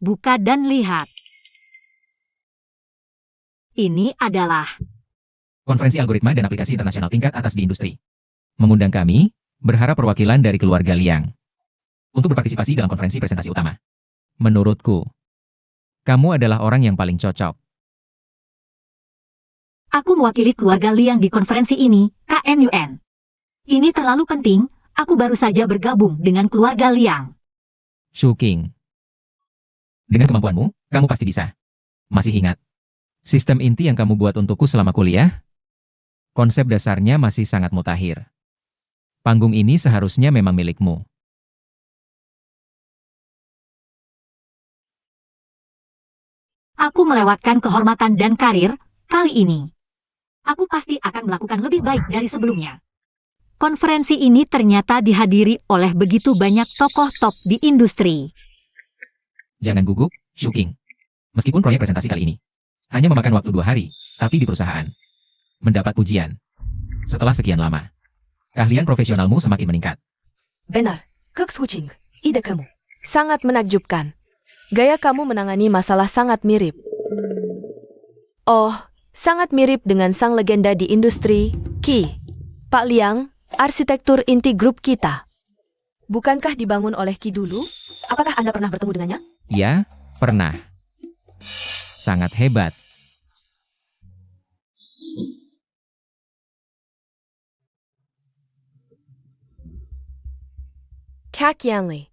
A: Buka dan lihat. Ini adalah
F: Konferensi algoritma dan aplikasi internasional tingkat atas di industri. Mengundang kami, berharap perwakilan dari keluarga Liang untuk berpartisipasi dalam konferensi presentasi utama. Menurutku, kamu adalah orang yang paling cocok.
A: aku mewakili keluarga Liang di konferensi ini, KMUN. Ini terlalu penting, aku baru saja bergabung dengan keluarga Liang.
F: Shuking. Dengan kemampuanmu, kamu pasti bisa. Masih ingat sistem inti yang kamu buat untukku selama kuliah? Konsep dasarnya masih sangat mutakhir. Panggung ini seharusnya memang milikmu.
A: Aku melewatkan kehormatan dan karir, kali ini. Aku pasti akan melakukan lebih baik dari sebelumnya. Konferensi ini ternyata dihadiri oleh begitu banyak tokoh top di industri.
F: Jangan gugup, Shuking. Meskipun proyek presentasi kali ini hanya memakan waktu 2 hari, tapi di perusahaan mendapat ujian. Setelah sekian lama, keahlian profesionalmu semakin meningkat.
D: Benar. Kek Switching. Ide kamu.
E: Sangat menakjubkan. Gaya kamu menangani masalah sangat mirip. Oh, sangat mirip dengan sang legenda di industri, Qi. Pak Liang, arsitektur inti grup kita. Bukankah dibangun oleh Qi dulu?
D: Apakah Anda pernah bertemu dengannya?
F: Ya, pernah. Sangat hebat.
E: Kak Yanli.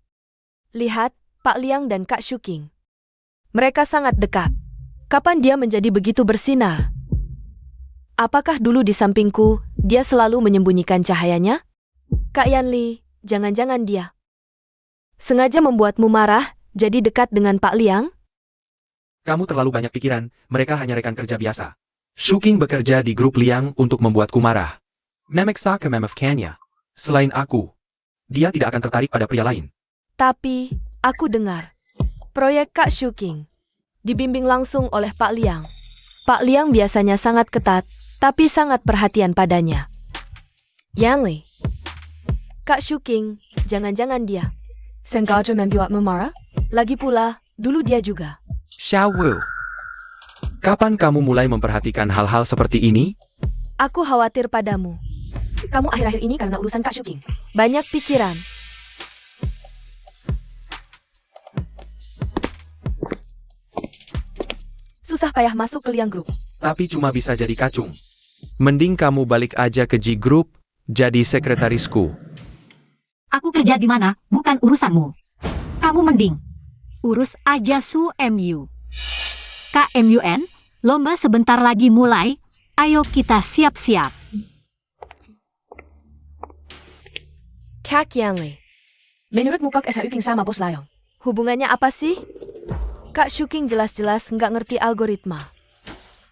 E: Lihat, Pak Liang dan Kak Shuking. Mereka sangat dekat. Kapan dia menjadi begitu bersinar? Apakah dulu di sampingku, dia selalu menyembunyikan cahayanya? Kak Yanli, jangan-jangan dia sengaja membuatmu marah, jadi dekat dengan Pak Liang?
B: Kamu terlalu banyak pikiran, mereka hanya rekan kerja biasa. Shuking bekerja di grup Liang untuk membuatku marah. Memeksa ke Memef Kenya. Selain aku, dia tidak akan tertarik pada pria lain.
E: Tapi, aku dengar, proyek Kak Shuking dibimbing langsung oleh Pak Liang. Pak Liang biasanya sangat ketat, tapi sangat perhatian padanya. Yanli, Kak Shuking, jangan-jangan dia
D: Sengaja membuatmu marah?
E: lagi pula, dulu dia juga.
B: Xiao Wu. Kapan kamu mulai memperhatikan hal-hal seperti ini?
E: Aku khawatir padamu.
D: Kamu akhir-akhir ini karena urusan Kak Shuking.
E: Banyak pikiran.
D: Susah payah masuk ke Liang Group.
B: Tapi cuma bisa jadi kacung. Mending kamu balik aja ke G Group, jadi sekretarisku.
A: Aku kerja di mana, bukan urusanmu. Kamu mending urus aja Su MU. KMUN, lomba sebentar lagi mulai. Ayo kita siap-siap.
E: Kak Yanli,
D: Menurutmu Kak Shuking sama Bos Layong?
E: hubungannya apa sih? Kak Shuking jelas-jelas nggak ngerti algoritma.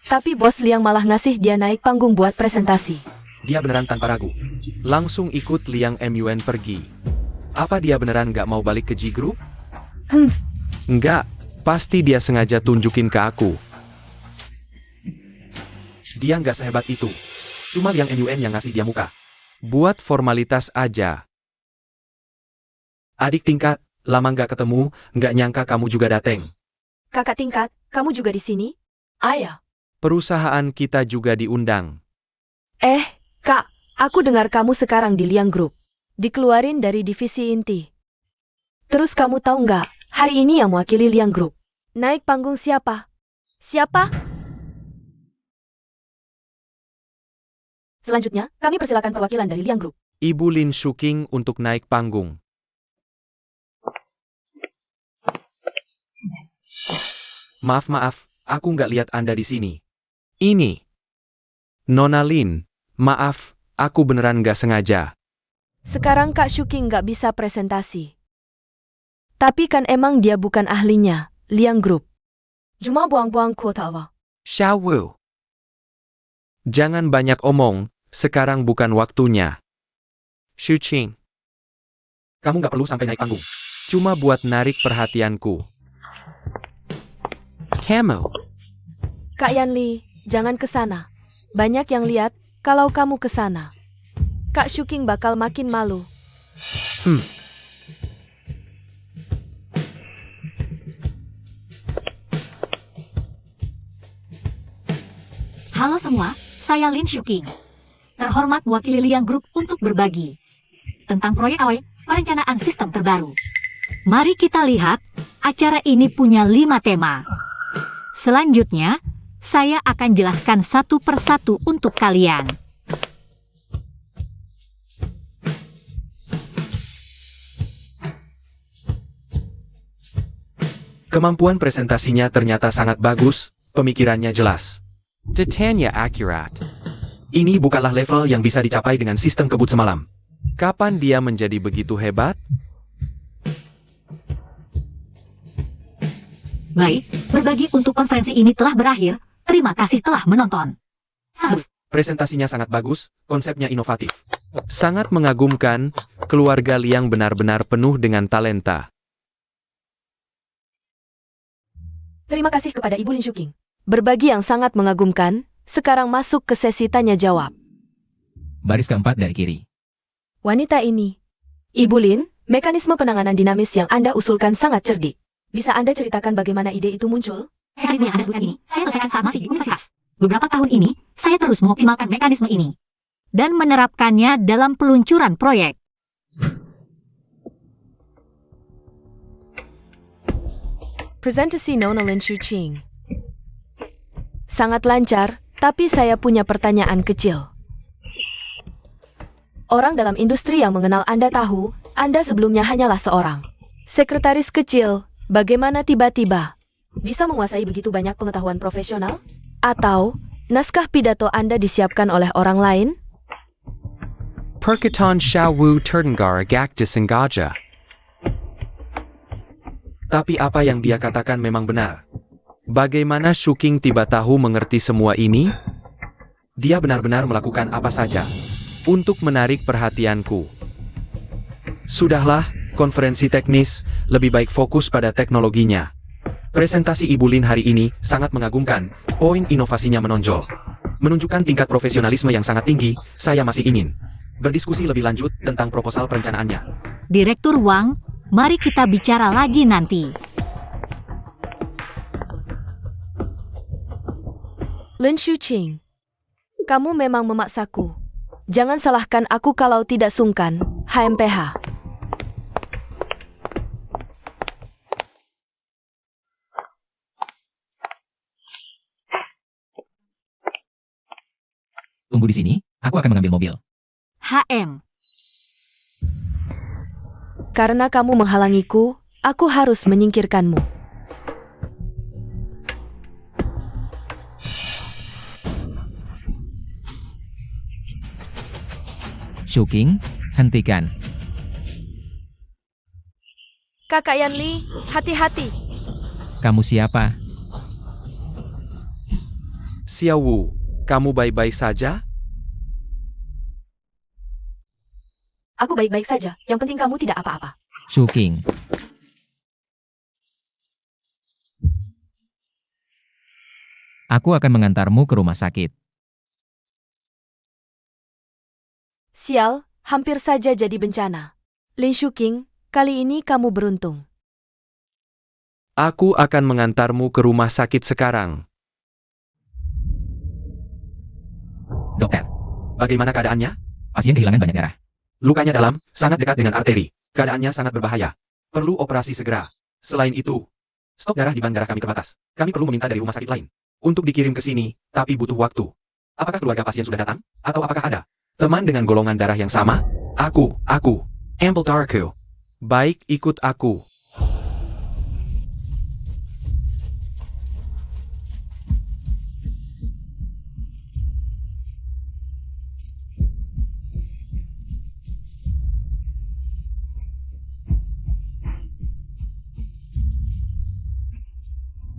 E: Tapi Bos Liang malah ngasih dia naik panggung buat presentasi.
B: Dia beneran tanpa ragu. Langsung ikut Liang MUN pergi. Apa dia beneran nggak mau balik ke G Group? Nggak, pasti dia sengaja tunjukin ke aku. Dia nggak sehebat itu. Cuma Liang MUN yang ngasih dia muka. Buat formalitas aja. Adik tingkat, lama nggak ketemu, nggak nyangka kamu juga dateng.
D: Kakak tingkat, kamu juga di sini? Ayah.
B: Perusahaan kita juga diundang.
E: Kak, aku dengar kamu sekarang di Liang Group. Dikeluarin dari divisi inti. Terus kamu tahu nggak, hari ini yang mewakili Liang Group naik panggung siapa? Siapa?
D: Selanjutnya, kami persilakan perwakilan dari Liang Group.
B: Ibu Lin Shuking untuk naik panggung. Maaf, aku nggak lihat Anda di sini. Ini. Nona Lin, maaf, aku beneran nggak sengaja.
E: Sekarang Kak Shuking nggak bisa presentasi. Tapi kan emang dia bukan ahlinya, Liang Group.
D: Cuma buang-buang kuota apa?
B: Xiao Wu. Jangan banyak omong, sekarang bukan waktunya. Shuqing. Kamu nggak perlu sampai naik panggung. Cuma buat narik perhatianku. Kamu.
E: Kak Yanli, jangan ke sana. Banyak yang lihat kalau kamu ke sana. Kak Shuking bakal makin malu.
A: Halo semua, saya Lin Shuking. Terhormat mewakili Liang Group untuk berbagi tentang proyek AOE, perencanaan sistem terbaru. Mari kita lihat, acara ini punya 5 tema. Selanjutnya, saya akan jelaskan satu persatu untuk kalian.
B: Kemampuan presentasinya ternyata sangat bagus, pemikirannya jelas. Detailnya akurat. Ini bukanlah level yang bisa dicapai dengan sistem kebut semalam. Kapan dia menjadi begitu hebat?
A: Baik, berbagi untuk konferensi ini telah berakhir. Terima kasih telah menonton.
B: Presentasinya sangat bagus, konsepnya inovatif. Sangat mengagumkan, keluarga Liang benar-benar penuh dengan talenta.
D: Terima kasih kepada Ibu Lin Shuking.
E: Berbagi yang sangat mengagumkan. Sekarang masuk ke sesi tanya jawab.
F: Baris keempat dari kiri.
E: Wanita ini.
D: Ibu Lin, mekanisme penanganan dinamis yang Anda usulkan sangat cerdik. Bisa Anda ceritakan bagaimana ide itu muncul?
A: Mekanisme yang Anda sebut ini, saya selesaikan saat masih di universitas. Beberapa tahun ini, saya terus mengoptimalkan mekanisme ini. Dan menerapkannya dalam peluncuran proyek.
E: Presentasi Nona Lin Shuqing. Sangat lancar, tapi saya punya pertanyaan kecil.
D: Orang dalam industri yang mengenal Anda tahu, Anda sebelumnya hanyalah seorang
E: Sekretaris kecil, bagaimana tiba-tiba?
D: bisa menguasai begitu banyak pengetahuan profesional?
E: Atau, naskah pidato Anda disiapkan oleh orang lain?
B: Perkataan Shawu Terdengar agak disengaja. Tapi apa yang dia katakan memang benar. Bagaimana Shuking tiba tahu mengerti semua ini? Dia benar-benar melakukan apa saja untuk menarik perhatianku. Sudahlah, konferensi teknis, lebih baik fokus pada teknologinya. Presentasi Ibu Lin hari ini sangat mengagumkan, poin inovasinya menonjol. Menunjukkan tingkat profesionalisme yang sangat tinggi, saya masih ingin berdiskusi lebih lanjut tentang proposal perencanaannya.
A: Direktur Wang, mari kita bicara lagi nanti.
E: Lin Shuqing, kamu memang memaksaku. Jangan salahkan aku kalau tidak sungkan, HMPH.
F: Tunggu di sini, aku akan mengambil mobil.
A: HM.
E: Karena kamu menghalangiku, aku harus menyingkirkanmu.
F: Shuking, hentikan.
E: Kakak Yanli, hati-hati.
F: Kamu siapa?
B: Xiaowu, kamu baik-baik saja?
D: Aku baik-baik saja, yang penting kamu tidak apa-apa.
F: Shuking. Aku akan mengantarmu ke rumah sakit.
E: Sial, hampir saja jadi bencana. Lin Shuking, kali ini kamu beruntung.
B: Aku akan mengantarmu ke rumah sakit sekarang.
F: Dokter,
B: Bagaimana keadaannya?
F: pasien kehilangan banyak darah.
B: Lukanya dalam, sangat dekat dengan arteri. Keadaannya sangat berbahaya. Perlu operasi segera. Selain itu, stok darah di bank darah kami terbatas. Kami perlu meminta dari rumah sakit lain untuk dikirim ke sini, tapi butuh waktu. Apakah keluarga pasien sudah datang? Atau apakah ada teman dengan golongan darah yang sama? Aku, Ample darahku. Baik, ikut aku.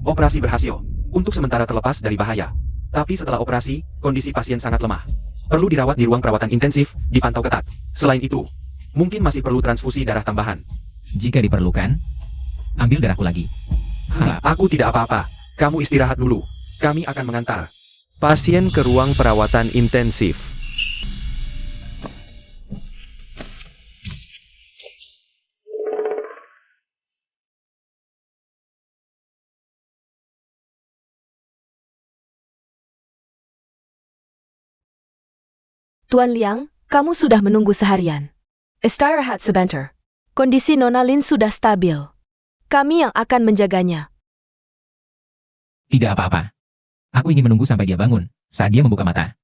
B: Operasi berhasil. Untuk sementara terlepas dari bahaya. Tapi setelah operasi, kondisi pasien sangat lemah. Perlu dirawat di ruang perawatan intensif, dipantau ketat. Selain itu, mungkin masih perlu transfusi darah tambahan.
F: Jika diperlukan, ambil darahku lagi.
B: Aku tidak apa-apa. Kamu istirahat dulu. Kami akan mengantar pasien ke ruang perawatan intensif.
E: Tuan Liang, kamu sudah menunggu seharian. Istirahat sebentar. Kondisi Nona Lin sudah stabil. Kami yang akan menjaganya.
F: Tidak apa-apa. Aku ingin menunggu sampai dia bangun, saat dia membuka mata.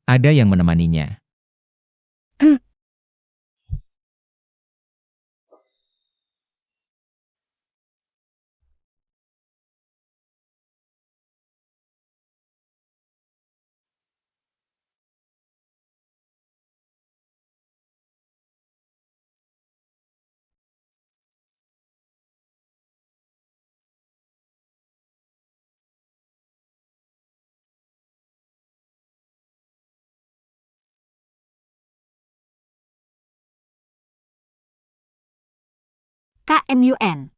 F: Ada yang menemaninya.
A: KMUN.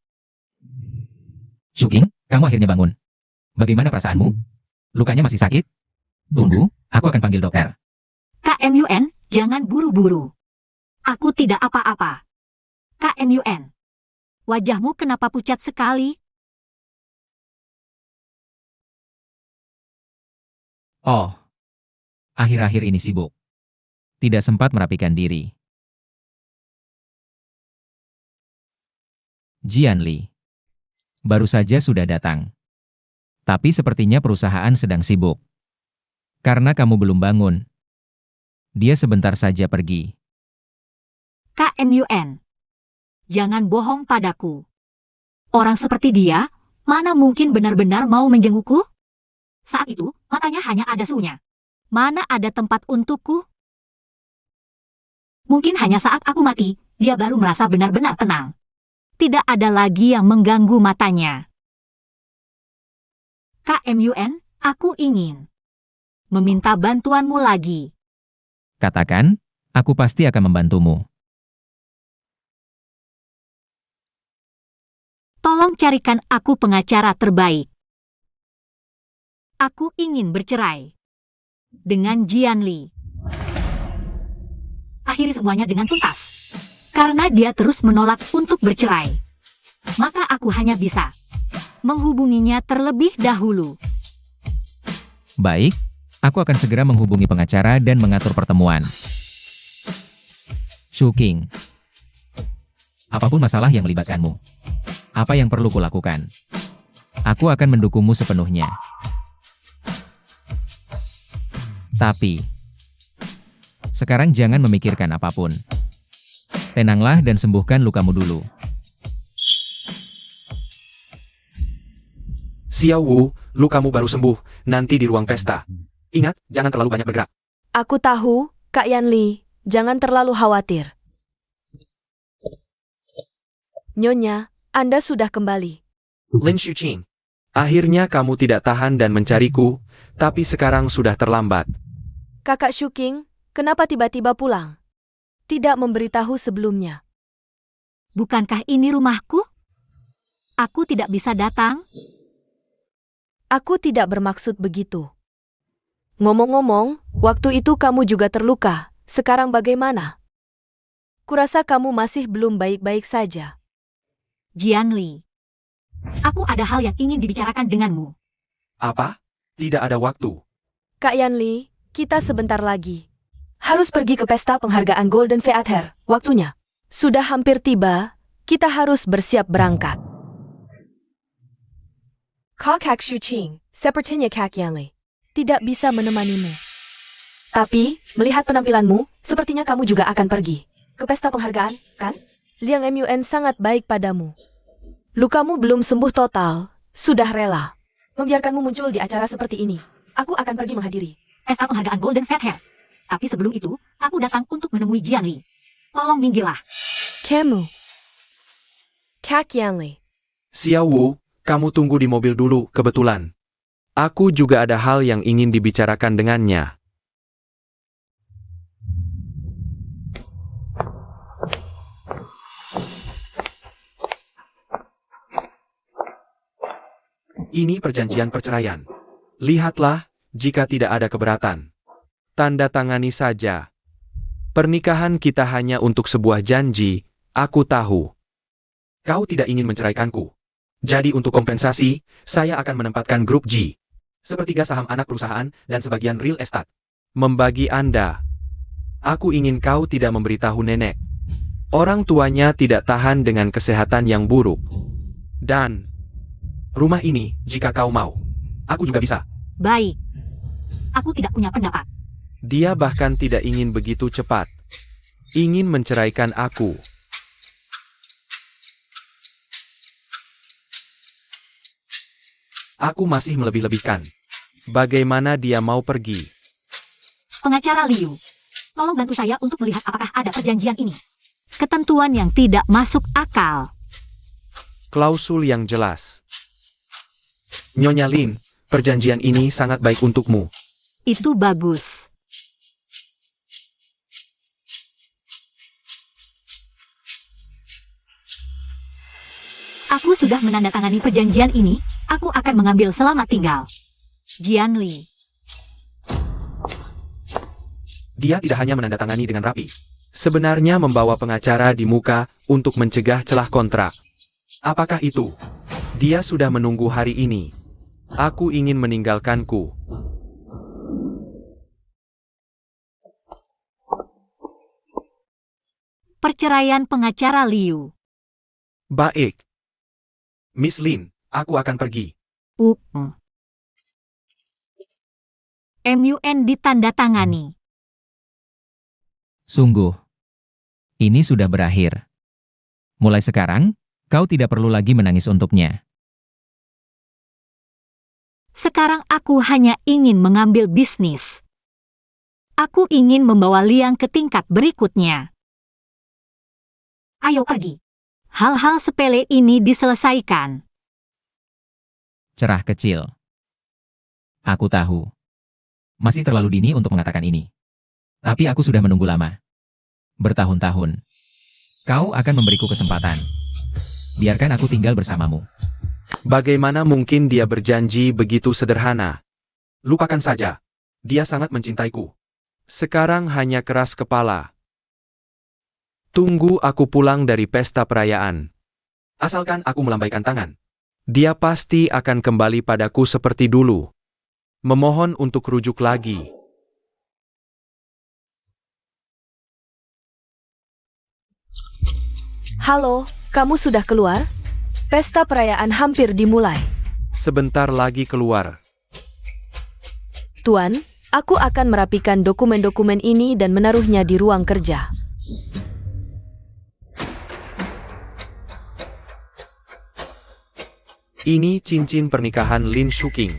F: Shuking, kamu akhirnya bangun. Bagaimana perasaanmu? Lukanya masih sakit? Tunggu, aku akan panggil dokter.
A: KMUN, jangan buru-buru. Aku tidak apa-apa. KMUN. Wajahmu kenapa pucat sekali?
F: Oh, akhir-akhir ini sibuk. Tidak sempat merapikan diri. Jian Li. Baru saja sudah datang. Tapi sepertinya perusahaan sedang sibuk. Karena kamu belum bangun. Dia sebentar saja pergi.
A: KMUN. Jangan bohong padaku. Orang seperti dia, mana mungkin benar-benar mau menjengukku? Saat itu, matanya hanya ada suhunya. Mana ada tempat untukku? Mungkin hanya saat aku mati, dia baru merasa benar-benar tenang. Tidak ada lagi yang mengganggu matanya. KMUN, aku ingin meminta bantuanmu lagi.
F: Katakan, aku pasti akan membantumu.
A: Tolong carikan aku pengacara terbaik. Aku ingin bercerai dengan Jian Li. Akhiri semuanya dengan tuntas. Karena dia terus menolak untuk bercerai. Maka aku hanya bisa menghubunginya terlebih dahulu.
F: Baik, aku akan segera menghubungi pengacara dan mengatur pertemuan. Shuking. Apapun masalah yang melibatkanmu. Apa yang perlu kulakukan? Aku akan mendukungmu sepenuhnya. Tapi, sekarang jangan memikirkan apapun. Tenanglah dan sembuhkan lukamu dulu.
B: Xiao Wu, lukamu baru sembuh, nanti di ruang pesta. Ingat, jangan terlalu banyak bergerak.
E: Aku tahu, Kak Yan Li, jangan terlalu khawatir. Nyonya, Anda sudah kembali.
B: Lin Xuqing. Akhirnya kamu tidak tahan dan mencariku, tapi sekarang sudah terlambat.
E: Kakak Shuking, kenapa tiba-tiba pulang? Tidak memberitahu sebelumnya.
A: Bukankah ini rumahku? Aku tidak bisa datang?
E: Aku tidak bermaksud begitu. Ngomong-ngomong, waktu itu kamu juga terluka. Sekarang bagaimana? Kurasa kamu masih belum baik-baik saja.
A: Jian Li. Aku ada hal yang ingin dibicarakan denganmu.
B: Apa? Tidak ada waktu.
E: Kak Yan Li, kita sebentar lagi harus pergi ke pesta penghargaan Golden Theater. Waktunya sudah hampir tiba, kita harus bersiap berangkat. Kak Shuqing, sepertinya Kak Yan Li tidak bisa menemanimu. Tapi, melihat penampilanmu, sepertinya kamu juga akan pergi ke pesta penghargaan, kan? Liang MUN sangat baik padamu. Lukamu belum sembuh total, sudah rela membiarkanmu muncul di acara seperti ini. Aku akan pergi menghadiri
A: Pesta penghargaan Golden Fat Hair. Tapi sebelum itu, aku datang untuk menemui Jian Li. Tolong minggirlah.
E: Kamu. Kak Yan Li.
B: Xiao Wu, kamu tunggu di mobil dulu, kebetulan. Aku juga ada hal yang ingin dibicarakan dengannya. Ini perjanjian perceraian. Lihatlah, jika tidak ada keberatan. Tanda tangani saja. Pernikahan kita hanya untuk sebuah janji, aku tahu. Kau tidak ingin menceraikanku. Jadi untuk kompensasi, saya akan menempatkan grup G. Sepertiga saham anak perusahaan dan sebagian real estate. Membagi Anda. Aku ingin kau tidak memberitahu nenek. Orang tuanya tidak tahan dengan kesehatan yang buruk. Dan rumah ini, jika kau mau, aku juga bisa.
A: Baik. Aku tidak punya pendapat.
B: Dia bahkan tidak ingin begitu cepat. Ingin menceraikan aku. Aku masih melebih-lebihkan. Bagaimana dia mau pergi?
A: Pengacara Liu, tolong bantu saya untuk melihat apakah ada perjanjian ini. Ketentuan yang tidak masuk akal.
B: Klausul yang jelas. Nyonya Lin, perjanjian ini sangat baik untukmu.
A: Itu bagus. Aku sudah menandatangani perjanjian ini, aku akan mengambil selamat tinggal. Jian Li.
B: Dia tidak hanya menandatangani dengan rapi. Sebenarnya membawa pengacara di muka untuk mencegah celah kontrak. Apakah itu? Dia sudah menunggu hari ini. Aku ingin meninggalkanku.
A: Perceraian pengacara Liu.
B: Baik. Miss Lin, aku akan pergi.
A: MUN ditandatangani.
F: Sungguh. Ini sudah berakhir. Mulai sekarang, kau tidak perlu lagi menangis untuknya.
A: Sekarang aku hanya ingin mengambil bisnis. Aku ingin membawa Liang ke tingkat berikutnya. Ayo pergi. Hal-hal sepele ini diselesaikan.
F: Cerah kecil. Aku tahu. Masih terlalu dini untuk mengatakan ini. Tapi aku sudah menunggu lama. Bertahun-tahun. Kau akan memberiku kesempatan. Biarkan aku tinggal bersamamu.
B: Bagaimana mungkin dia berjanji begitu sederhana? Lupakan saja. Dia sangat mencintaiku. Sekarang hanya keras kepala. Tunggu aku pulang dari pesta perayaan. Asalkan aku melambaikan tangan. Dia pasti akan kembali padaku seperti dulu. Memohon untuk rujuk lagi.
E: Halo, kamu sudah keluar? Pesta perayaan hampir dimulai.
B: Sebentar lagi keluar.
E: Tuan, aku akan merapikan dokumen-dokumen ini dan menaruhnya di ruang kerja.
B: Ini cincin pernikahan Lin Shuking.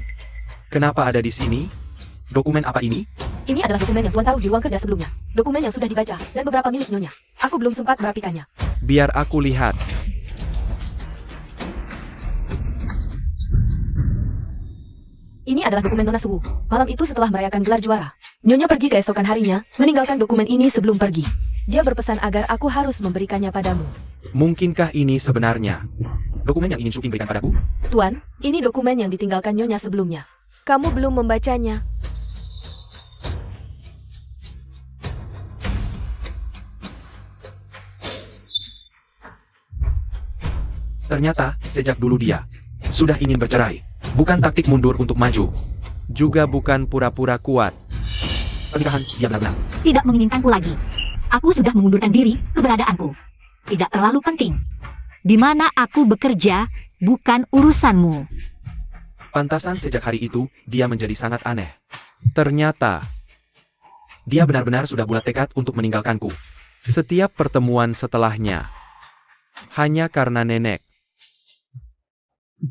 B: Kenapa ada di sini? Dokumen apa ini?
D: Ini adalah dokumen yang Tuan taruh di ruang kerja sebelumnya. Dokumen yang sudah dibaca, dan beberapa milik Nyonya. Aku belum sempat merapikannya.
B: Biar aku lihat.
D: Ini adalah dokumen Nona Suwu. Malam itu setelah merayakan gelar juara, Nyonya pergi keesokan harinya, meninggalkan dokumen ini sebelum pergi. Dia berpesan agar aku harus memberikannya padamu.
B: Mungkinkah ini sebenarnya dokumen yang ingin Shuking berikan padaku?
D: Tuan, ini dokumen yang ditinggalkan Nyonya sebelumnya.
E: Kamu belum membacanya.
B: Ternyata, sejak dulu dia sudah ingin bercerai. Bukan taktik mundur untuk maju. Juga bukan pura-pura kuat. Pernikahan, dia benar-benar
A: Tidak menginginkanku lagi. Aku sudah mengundurkan diri, keberadaanku. Tidak terlalu penting. Di mana aku bekerja, bukan urusanmu.
B: pantasan sejak hari itu, dia menjadi sangat aneh. Ternyata, dia benar-benar sudah bulat tekad untuk meninggalkanku. Setiap pertemuan setelahnya, hanya karena nenek.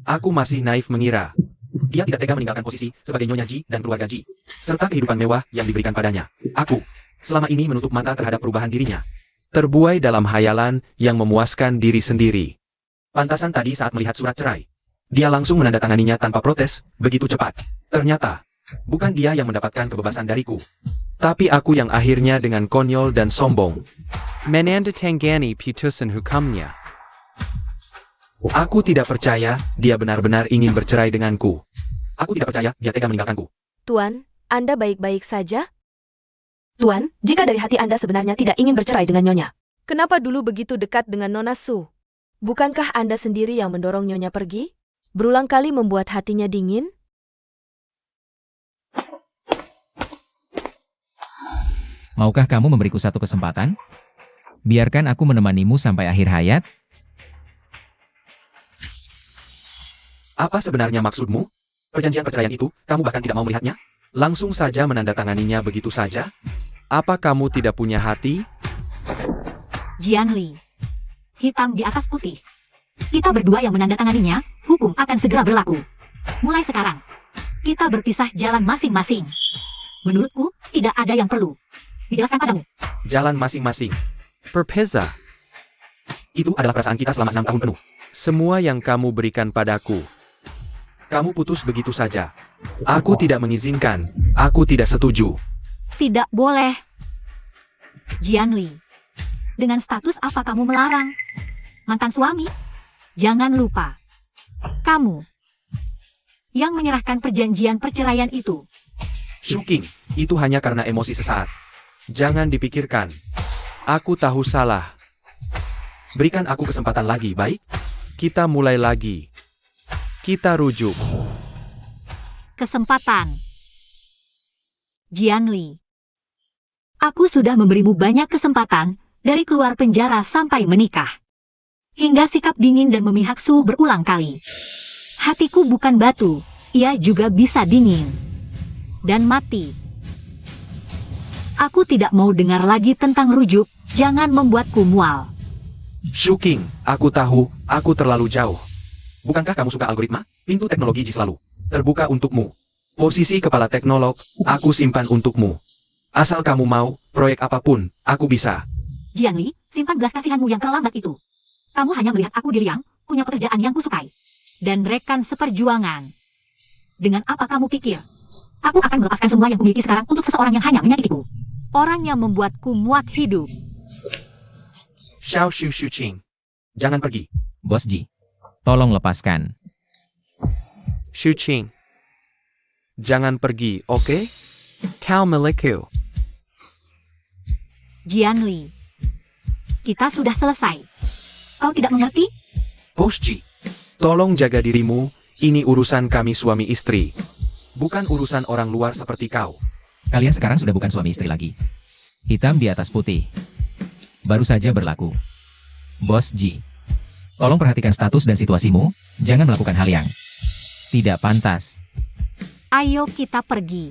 B: Aku masih naif mengira. Dia tidak tega meninggalkan posisi sebagai Nyonya Ji dan keluarga Ji, serta kehidupan mewah yang diberikan padanya. Aku, selama ini menutup mata terhadap perubahan dirinya. Terbuai dalam hayalan yang memuaskan diri sendiri. Pantasan tadi saat melihat surat cerai. Dia langsung menandatanganinya tanpa protes, begitu cepat. Ternyata, bukan dia yang mendapatkan kebebasan dariku. Tapi aku yang akhirnya dengan konyol dan sombong.
C: Menandatangani putusan hukumnya.
B: Aku tidak percaya dia benar-benar ingin bercerai denganku. Aku tidak percaya dia tega meninggalkanku.
E: Tuan, Anda baik-baik saja?
D: Tuan, jika dari hati Anda sebenarnya tidak ingin bercerai dengan Nyonya,
E: Kenapa dulu begitu dekat dengan Nona Su? Bukankah Anda sendiri yang mendorong Nyonya pergi? Berulang kali membuat hatinya dingin?
F: Maukah kamu memberiku satu kesempatan? Biarkan aku menemanimu sampai akhir hayat.
B: Apa sebenarnya maksudmu? Perjanjian perceraian itu, kamu bahkan tidak mau melihatnya? Langsung saja menandatanganinya begitu saja?
C: Apa kamu tidak punya hati?
A: Jianli. Hitam di atas putih. Kita berdua yang menandatanganinya, hukum akan segera berlaku. Mulai sekarang, kita berpisah jalan masing-masing. Menurutku, tidak ada yang perlu dijelaskan padamu.
B: Jalan masing-masing.
C: Berpisah.
B: Itu adalah perasaan kita selama 6 tahun penuh.
C: Semua yang kamu berikan padaku.
B: Kamu putus begitu saja. Aku tidak mengizinkan. Aku tidak setuju.
A: Tidak boleh. Jianli. Dengan status apa kamu melarang? Mantan suami? Jangan lupa. Kamu yang menyerahkan perjanjian perceraian itu.
B: Shuking, itu hanya karena emosi sesaat.
C: Jangan dipikirkan. Aku tahu salah.
B: Berikan aku kesempatan lagi, baik?
C: Kita mulai lagi. Kita rujuk.
A: Kesempatan. Jianli. Aku sudah memberimu banyak kesempatan, dari keluar penjara sampai menikah. Hingga sikap dingin dan memihak Su berulang kali. Hatiku bukan batu, ia juga bisa dingin. Dan mati. Aku tidak mau dengar lagi tentang rujuk, jangan membuatku mual.
B: Shuking, aku tahu, aku terlalu jauh. Bukankah kamu suka algoritma? Pintu teknologi Ji selalu terbuka untukmu. Posisi kepala teknolog, aku simpan untukmu. Asal kamu mau, proyek apapun, aku bisa.
A: Jianli, simpan belas kasihanmu yang terlambat itu. Kamu hanya melihat aku diri yang punya pekerjaan yang kusukai. Dan rekan seperjuangan. Dengan apa kamu pikir? Aku akan melepaskan semua yang kumiliki sekarang untuk seseorang yang hanya menyakitiku. Orang yang membuatku muak hidup.
B: Xiao Shu Ching. Jangan pergi.
F: Bos Ji, tolong lepaskan.
C: Shuqing. Jangan pergi, oke? Kau milikku.
A: Jianli. Kita sudah selesai. Kau tidak mengerti?
B: Bos Ji, tolong jaga dirimu, ini urusan kami suami istri. Bukan urusan orang luar seperti kau.
F: Kalian sekarang sudah bukan suami istri lagi. Hitam di atas putih. Baru saja berlaku. Bos Ji, tolong perhatikan status dan situasimu, jangan melakukan hal yang tidak pantas.
A: Ayo kita pergi.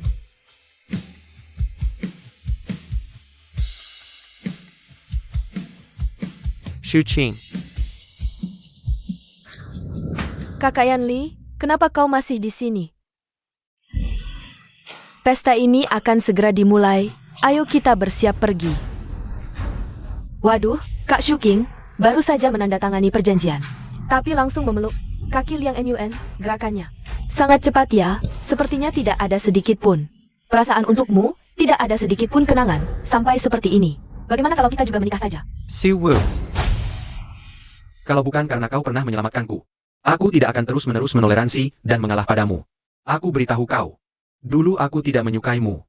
C: Shuqing.
E: Kakak Yanli, kenapa kau masih di sini? Pesta ini akan segera dimulai. Ayo kita bersiap pergi.
D: Waduh, Kak Shuking, baru saja menandatangani perjanjian. Tapi langsung memeluk kaki Liang Mun, gerakannya.
E: Sangat cepat ya, sepertinya tidak ada sedikit pun.
D: Perasaan untukmu, tidak ada sedikit pun kenangan, sampai seperti ini. Bagaimana kalau kita juga menikah saja?
C: Siwu.
B: Kalau bukan karena kau pernah menyelamatkanku, aku tidak akan terus-menerus menoleransi dan mengalah padamu. Aku beritahu kau. Dulu aku tidak menyukaimu.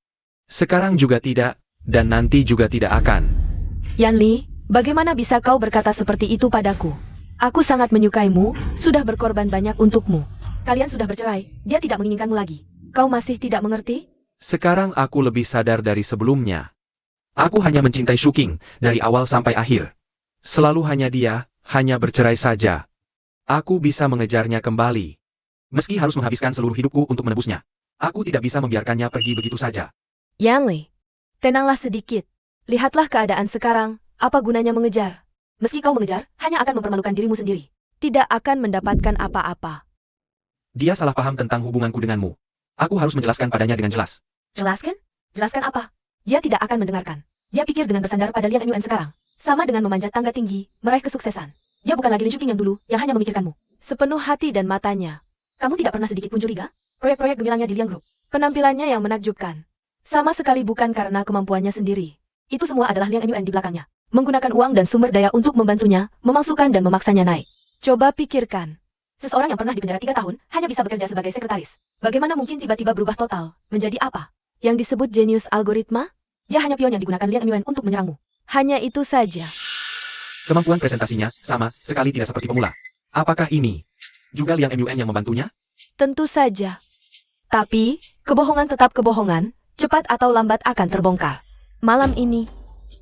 B: Sekarang juga tidak, dan nanti juga tidak akan.
E: Yanli, bagaimana bisa kau berkata seperti itu padaku? Aku sangat menyukaimu, sudah berkorban banyak untukmu.
D: Kalian sudah bercerai, dia tidak menginginkanmu lagi.
E: Kau masih tidak mengerti?
B: Sekarang aku lebih sadar dari sebelumnya. Aku hanya mencintai Shuking, dari awal sampai akhir. Selalu hanya dia, hanya bercerai saja. Aku bisa mengejarnya kembali. Meski harus menghabiskan seluruh hidupku untuk menebusnya. Aku tidak bisa membiarkannya pergi begitu saja.
E: Yanli, tenanglah sedikit. Lihatlah keadaan sekarang, apa gunanya mengejar?
D: Meski kau mengejar, hanya akan mempermalukan dirimu sendiri.
E: Tidak akan mendapatkan apa-apa.
B: Dia salah paham tentang hubunganku denganmu. Aku harus menjelaskan padanya dengan jelas.
D: Jelaskan? Jelaskan apa? Dia tidak akan mendengarkan. Dia pikir dengan bersandar pada Liang Mun sekarang, sama dengan memanjat tangga tinggi, meraih kesuksesan. Dia bukan lagi Lin Shuqing yang dulu, yang hanya memikirkanmu.
E: Sepenuh hati dan matanya.
D: Kamu tidak pernah sedikit pun curiga? Proyek-proyek gemilangnya di Liang Group.
E: Penampilannya yang menakjubkan. Sama sekali bukan karena kemampuannya sendiri.
D: Itu semua adalah Liang MUN di belakangnya. Menggunakan uang dan sumber daya untuk membantunya, memalsukan dan memaksanya naik.
E: Coba pikirkan.
D: Seseorang yang pernah dipenjara 3 tahun, hanya bisa bekerja sebagai sekretaris. Bagaimana mungkin tiba-tiba berubah total? Menjadi apa?
E: Yang disebut jenius algoritma?
D: Dia hanya pion yang digunakan Liang MUN untuk menyerangmu.
E: Hanya itu saja.
C: Kemampuan presentasinya sama sekali tidak seperti pemula. Apakah ini juga Liang MUN yang membantunya?
E: Tentu saja. Tapi, kebohongan tetap kebohongan, cepat atau lambat akan terbongkar. Malam ini,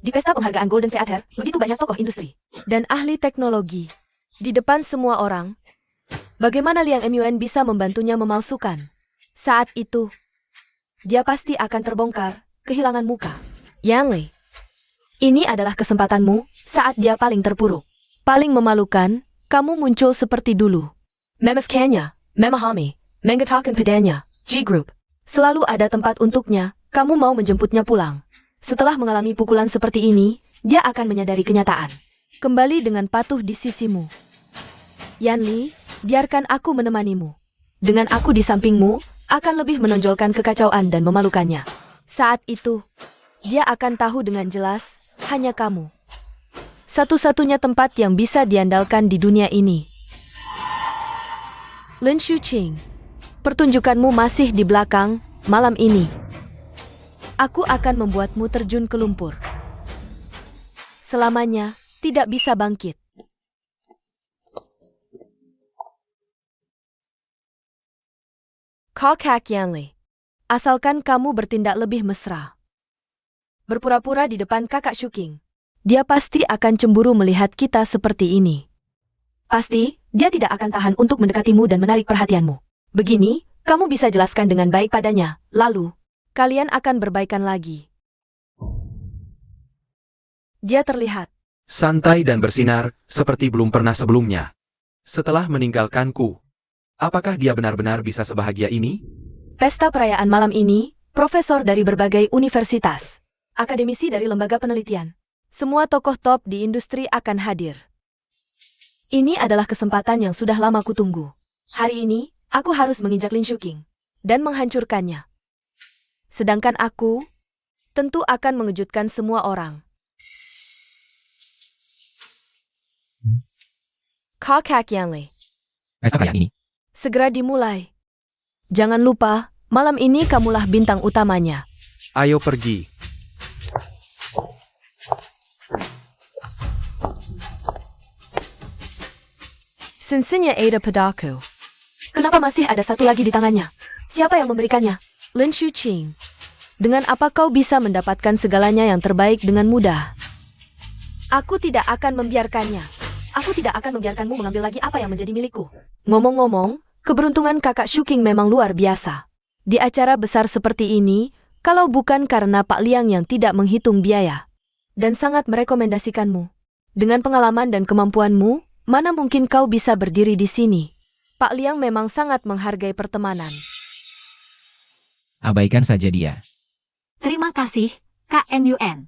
D: Di pesta penghargaan Golden Theater, begitu banyak tokoh industri.
E: dan ahli teknologi. Di depan semua orang, bagaimana Liang MUN bisa membantunya memalsukan? Saat itu, dia pasti akan terbongkar, kehilangan muka. Yang Li, ini adalah kesempatanmu saat dia paling terpuruk. Paling memalukan, kamu muncul seperti dulu.
D: Memefkanya, memahami, mengatakan padanya, G Group.
E: Selalu ada tempat untuknya, kamu mau menjemputnya pulang. Setelah mengalami pukulan seperti ini, dia akan menyadari kenyataan. Kembali dengan patuh di sisimu. Yan Li, biarkan aku menemanimu. Dengan aku di sampingmu, akan lebih menonjolkan kekacauan dan memalukannya. Saat itu, dia akan tahu dengan jelas, hanya kamu. Satu-satunya tempat yang bisa diandalkan di dunia ini. Lin Shuqing, pertunjukanmu masih di belakang, malam ini. Aku akan membuatmu terjun ke lumpur. Selamanya, tidak bisa bangkit. Kokak Yanli. Asalkan kamu bertindak lebih mesra. Berpura-pura di depan kakak Shuqing. Dia pasti akan cemburu melihat kita seperti ini.
D: Pasti, dia tidak akan tahan untuk mendekatimu dan menarik perhatianmu. Begini, kamu bisa jelaskan dengan baik padanya, lalu,
E: Kalian akan berbaikan lagi. Dia terlihat.
C: Santai dan bersinar, seperti belum pernah sebelumnya. Setelah meninggalkanku, apakah dia benar-benar bisa sebahagia ini?
D: pesta perayaan malam ini, profesor dari berbagai universitas, akademisi dari lembaga penelitian.
E: Semua tokoh top di industri akan hadir.
D: Ini adalah kesempatan yang sudah lama kutunggu. Hari ini, aku harus menginjak Lin Shuqing.
E: Dan menghancurkannya. Sedangkan aku, tentu akan mengejutkan semua orang. Kokak Yanli.
F: Pesta perayaan ini.
E: Segera dimulai. Jangan lupa, malam ini kamulah bintang utamanya.
B: Ayo pergi.
E: Cincinnya ada padaku.
D: Kenapa masih ada satu lagi di tangannya? Siapa yang memberikannya?
E: Lin Shuqing. Dengan apa kau bisa mendapatkan segalanya yang terbaik dengan mudah? Aku tidak akan membiarkannya.
D: Aku tidak akan membiarkanmu mengambil lagi apa yang menjadi milikku.
E: Ngomong-ngomong, keberuntungan kakak Shuqing memang luar biasa. Di acara besar seperti ini, kalau bukan karena Pak Liang yang tidak menghitung biaya dan sangat merekomendasikanmu. Dengan pengalaman dan kemampuanmu, mana mungkin kau bisa berdiri di sini? Pak Liang memang sangat menghargai pertemanan.
F: Abaikan saja dia.
A: Terima kasih, Kak MUN.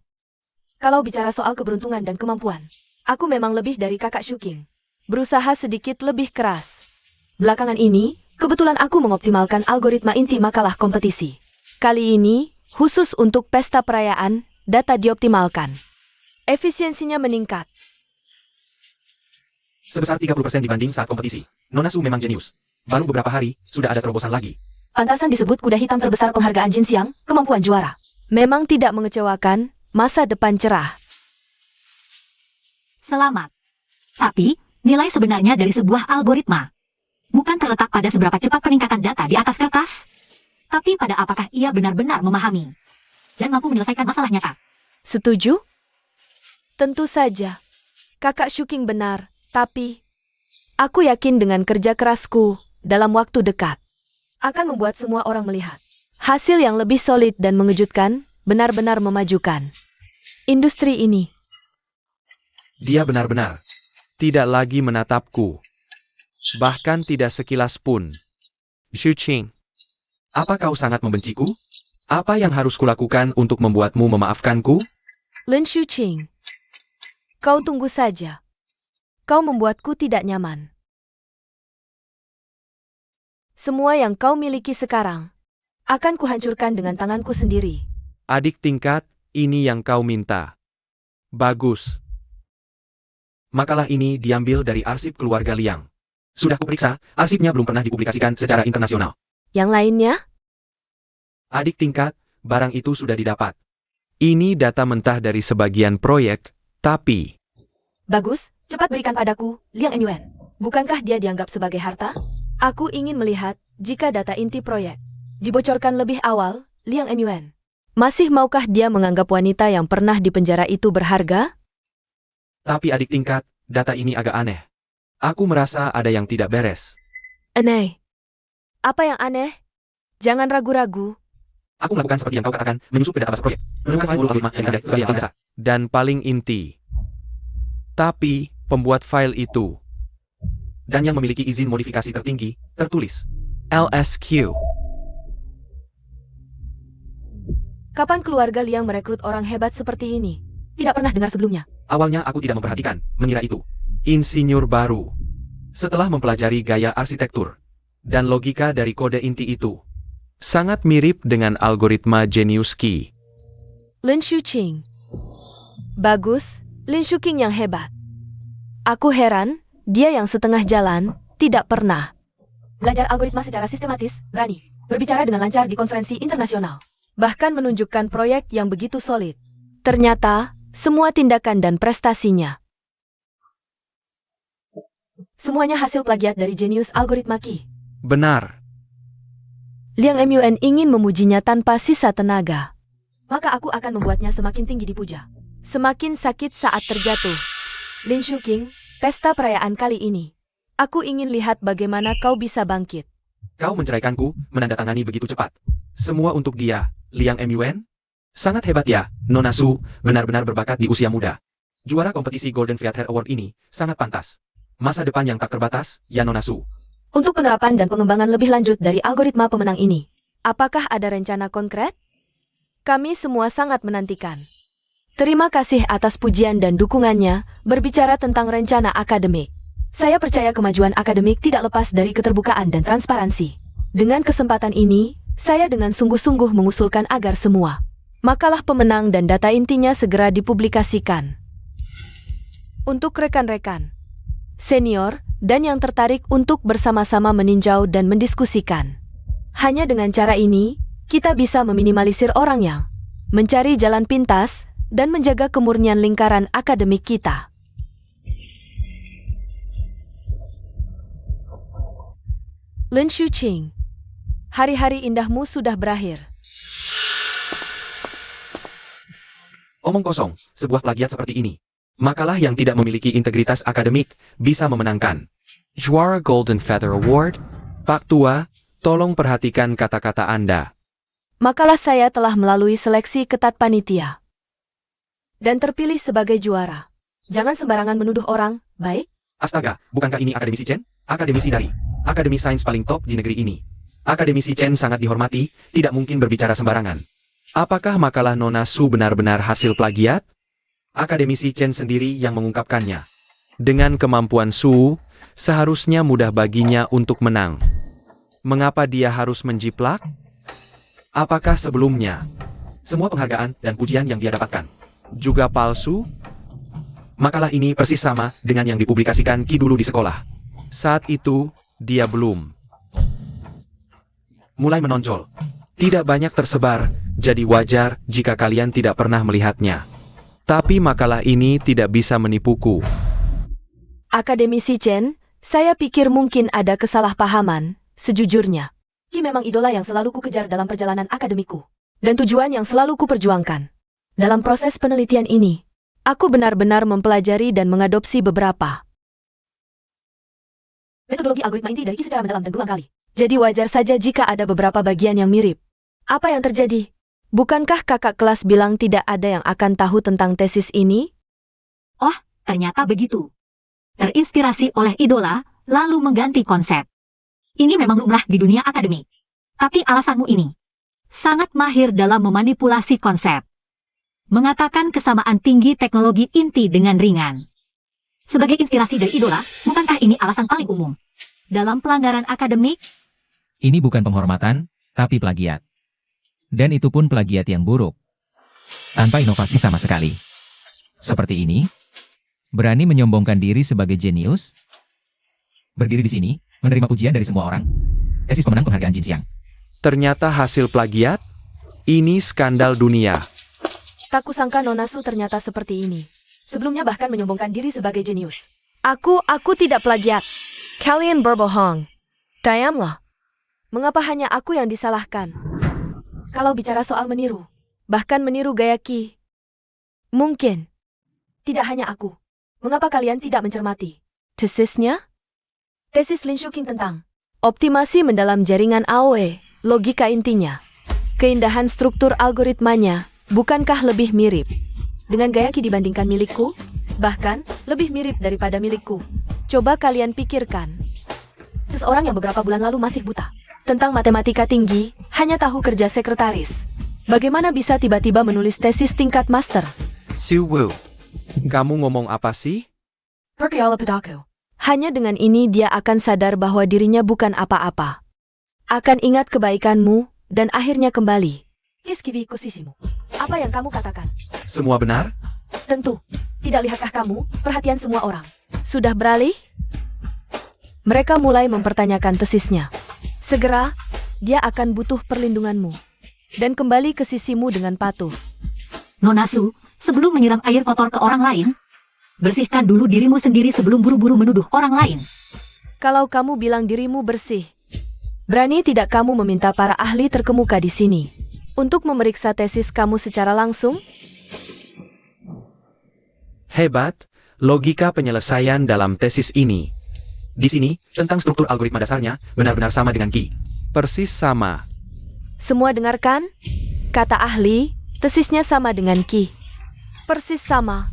D: Kalau bicara soal keberuntungan dan kemampuan,
E: Aku memang lebih dari kakak Shuqing. Berusaha sedikit lebih keras.
D: belakangan ini, kebetulan aku mengoptimalkan algoritma inti makalah kompetisi.
E: Kali ini, khusus untuk pesta perayaan, data dioptimalkan. Efisiensinya meningkat.
C: Sebesar 30% dibanding saat kompetisi. Nona Su memang jenius. Baru beberapa hari, sudah ada terobosan lagi.
D: Pantasan disebut kuda hitam terbesar penghargaan Jin Xiang, kemampuan juara.
E: Memang tidak mengecewakan, masa depan cerah.
A: Selamat. Tapi, nilai sebenarnya dari sebuah algoritma bukan terletak pada seberapa cepat peningkatan data di atas kertas, tapi pada apakah ia benar-benar memahami dan mampu menyelesaikan masalah nyata.
E: Setuju? Tentu saja. Kakak Shuqing benar, tapi aku yakin dengan kerja kerasku, dalam waktu dekat,
D: Akan membuat semua orang melihat.
E: hasil yang lebih solid dan mengejutkan, benar-benar memajukan industri ini.
B: Dia benar-benar tidak lagi menatapku. Bahkan tidak sekilas pun. Shuqing,
C: Apa kau sangat membenciku? Apa yang harus kulakukan untuk membuatmu memaafkanku?
E: Lin Shuqing, kau tunggu saja. Kau membuatku tidak nyaman. Semua yang kau miliki sekarang akan kuhancurkan dengan tanganku sendiri.
B: Adik tingkat, ini yang kau minta. Bagus. Makalah ini diambil dari arsip keluarga Liang. Sudah kuperiksa, arsipnya belum pernah dipublikasikan secara internasional.
E: Yang lainnya?
B: Adik tingkat, barang itu sudah didapat. Ini data mentah dari sebagian proyek, tapi...
D: Bagus, cepat berikan padaku, Liang Enyuan. Bukankah dia dianggap sebagai harta?
E: Aku ingin melihat jika data inti proyek dibocorkan lebih awal, Liang Enyuan. Masih maukah dia menganggap wanita yang pernah dipenjara itu berharga?
B: Tapi adik tingkat, data ini agak aneh. Aku merasa ada yang tidak beres.
E: Aneh. Apa yang aneh? Jangan ragu-ragu.
B: Aku melakukan seperti yang kau katakan, menyusup ke database proyek. Menemukan file algoritma yang ada sebagai yang dasar. Dan paling inti. Tapi, pembuat file itu. Dan yang memiliki izin modifikasi tertinggi, tertulis. LSQ.
E: Kapan keluarga Liang merekrut orang hebat seperti ini?
D: Tidak pernah dengar sebelumnya.
B: Awalnya aku tidak memperhatikan, mengira itu insinyur baru. Setelah mempelajari gaya arsitektur dan logika dari kode inti itu, sangat mirip dengan algoritma Genius Key.
E: Lin Shuqing. Bagus, Lin Shuqing yang hebat. Aku heran, dia yang setengah jalan, tidak pernah.
D: Belajar algoritma secara sistematis, berani. Berbicara dengan lancar di konferensi internasional.
E: Bahkan menunjukkan proyek yang begitu solid. Ternyata, semua tindakan dan prestasinya
D: Semuanya hasil plagiat dari jenius algoritma Qi.
B: Benar.
E: Liang Mun ingin memujinya tanpa sisa tenaga.
D: Maka aku akan membuatnya semakin tinggi dipuja.
E: Semakin sakit saat terjatuh. Lin Shuqing, pesta perayaan kali ini. Aku ingin lihat bagaimana kau bisa bangkit.
B: Kau menceraikanku, menandatangani begitu cepat. Semua untuk dia, Liang Mun? Sangat hebat ya, Nona Su, benar-benar berbakat di usia muda. Juara kompetisi Golden Fiat Hair Award ini, sangat pantas. Masa depan yang tak terbatas, ya Nona Su.
D: Untuk penerapan dan pengembangan lebih lanjut dari algoritma pemenang ini.
E: Apakah ada rencana konkret? Kami semua sangat menantikan. Terima kasih atas pujian dan dukungannya, berbicara tentang rencana akademik.
D: Saya percaya kemajuan akademik tidak lepas dari keterbukaan dan transparansi.
E: Dengan kesempatan ini, saya dengan sungguh-sungguh mengusulkan agar semua makalah pemenang dan data intinya segera dipublikasikan. Untuk rekan-rekan senior dan yang tertarik untuk bersama-sama meninjau dan mendiskusikan. Hanya dengan cara ini, kita bisa meminimalisir orang yang mencari jalan pintas dan menjaga kemurnian lingkaran akademik kita. Lin Shuqing, hari-hari indahmu sudah berakhir.
B: Omong kosong, sebuah plagiat seperti ini. Makalah yang tidak memiliki integritas akademik, bisa memenangkan juara Golden Feather Award. Pak Tua, tolong perhatikan kata-kata Anda.
E: Makalah saya telah melalui seleksi ketat panitia dan terpilih sebagai juara.
D: Jangan sembarangan menuduh orang, baik?
B: Astaga, bukankah ini Akademisi Chen? Akademisi dari Akademi Sains paling top di negeri ini. Akademisi Chen sangat dihormati, tidak mungkin berbicara sembarangan. Apakah makalah Nona Su benar-benar hasil plagiat? Akademisi Chen sendiri yang mengungkapkannya. Dengan kemampuan Su, seharusnya mudah baginya untuk menang. Mengapa dia harus menjiplak? Apakah sebelumnya semua penghargaan dan pujian yang dia dapatkan juga palsu? Makalah ini persis sama dengan yang dipublikasikan Qi dulu di sekolah. Saat itu, dia belum mulai menonjol. Tidak banyak tersebar, jadi wajar jika kalian tidak pernah melihatnya. Tapi makalah ini tidak bisa menipuku.
E: Akademisi Chen, saya pikir mungkin ada kesalahpahaman, sejujurnya.
D: Qi memang idola yang selalu kukejar dalam perjalanan akademiku.
E: Dan tujuan yang selalu kuperjuangkan. Dalam proses penelitian ini, aku benar-benar mempelajari dan mengadopsi beberapa
D: metodologi algoritma inti dari Qi secara mendalam dan berulang kali.
E: Jadi wajar saja jika ada beberapa bagian yang mirip. Apa yang terjadi? Bukankah kakak kelas bilang tidak ada yang akan tahu tentang tesis ini?
A: Oh, ternyata begitu. Terinspirasi oleh idola, lalu mengganti konsep. Ini memang lumrah di dunia akademik. Tapi alasanmu ini sangat mahir dalam memanipulasi konsep. Mengatakan kesamaan tinggi teknologi inti dengan ringan. Sebagai inspirasi dari idola, bukankah ini alasan paling umum? Dalam pelanggaran akademik,
F: Ini bukan penghormatan, tapi plagiat. Dan itu pun plagiat yang buruk. Tanpa inovasi sama sekali. Seperti ini. Berani menyombongkan diri sebagai jenius. Berdiri di sini, menerima pujian dari semua orang. Tesis pemenang penghargaan Jinxiang.
B: Ternyata hasil plagiat? Ini skandal dunia.
D: Tak kusangka Nona Su ternyata seperti ini. Sebelumnya bahkan menyombongkan diri sebagai jenius.
E: Aku tidak plagiat. Kalian berbohong. Diamlah. Mengapa hanya aku yang disalahkan?
D: Kalau bicara soal meniru,
E: Bahkan meniru gaya Ki. Mungkin.
D: tidak hanya aku. Mengapa kalian tidak mencermati
E: Tesisnya?
D: tesis Lin Shuqing tentang
E: Optimasi mendalam jaringan AOE. Logika intinya. Keindahan struktur algoritmanya. Bukankah lebih mirip?
D: dengan gaya Ki dibandingkan milikku? Bahkan, lebih mirip daripada milikku.
E: Coba kalian pikirkan.
D: Seseorang yang beberapa bulan lalu masih buta tentang matematika tinggi, hanya tahu kerja sekretaris.
E: Bagaimana bisa tiba-tiba menulis tesis tingkat master?
B: Siu Wu, kamu ngomong apa sih?
D: Perkayala Pedaku.
E: Hanya dengan ini dia akan sadar bahwa dirinya bukan apa-apa. Akan ingat kebaikanmu, dan akhirnya kembali.
D: Hiskivi kusisimu. Apa yang kamu katakan?
B: Semua benar?
D: Tentu. Tidak lihatkah kamu, perhatian semua orang?
E: Sudah beralih? Mereka mulai mempertanyakan tesisnya. Segera, dia akan butuh perlindunganmu. Dan kembali ke sisimu dengan patuh.
A: Nona Su, sebelum menyiram air kotor ke orang lain, bersihkan dulu dirimu sendiri sebelum buru-buru menuduh orang lain.
E: Kalau kamu bilang dirimu bersih, berani tidak kamu meminta para ahli terkemuka di sini untuk memeriksa tesis kamu secara langsung?
B: Hebat, logika penyelesaian dalam tesis ini. Di sini, tentang struktur algoritma dasarnya, benar-benar sama dengan Ki. Persis sama.
E: Semua dengarkan? Kata ahli, tesisnya sama dengan Ki. Persis sama.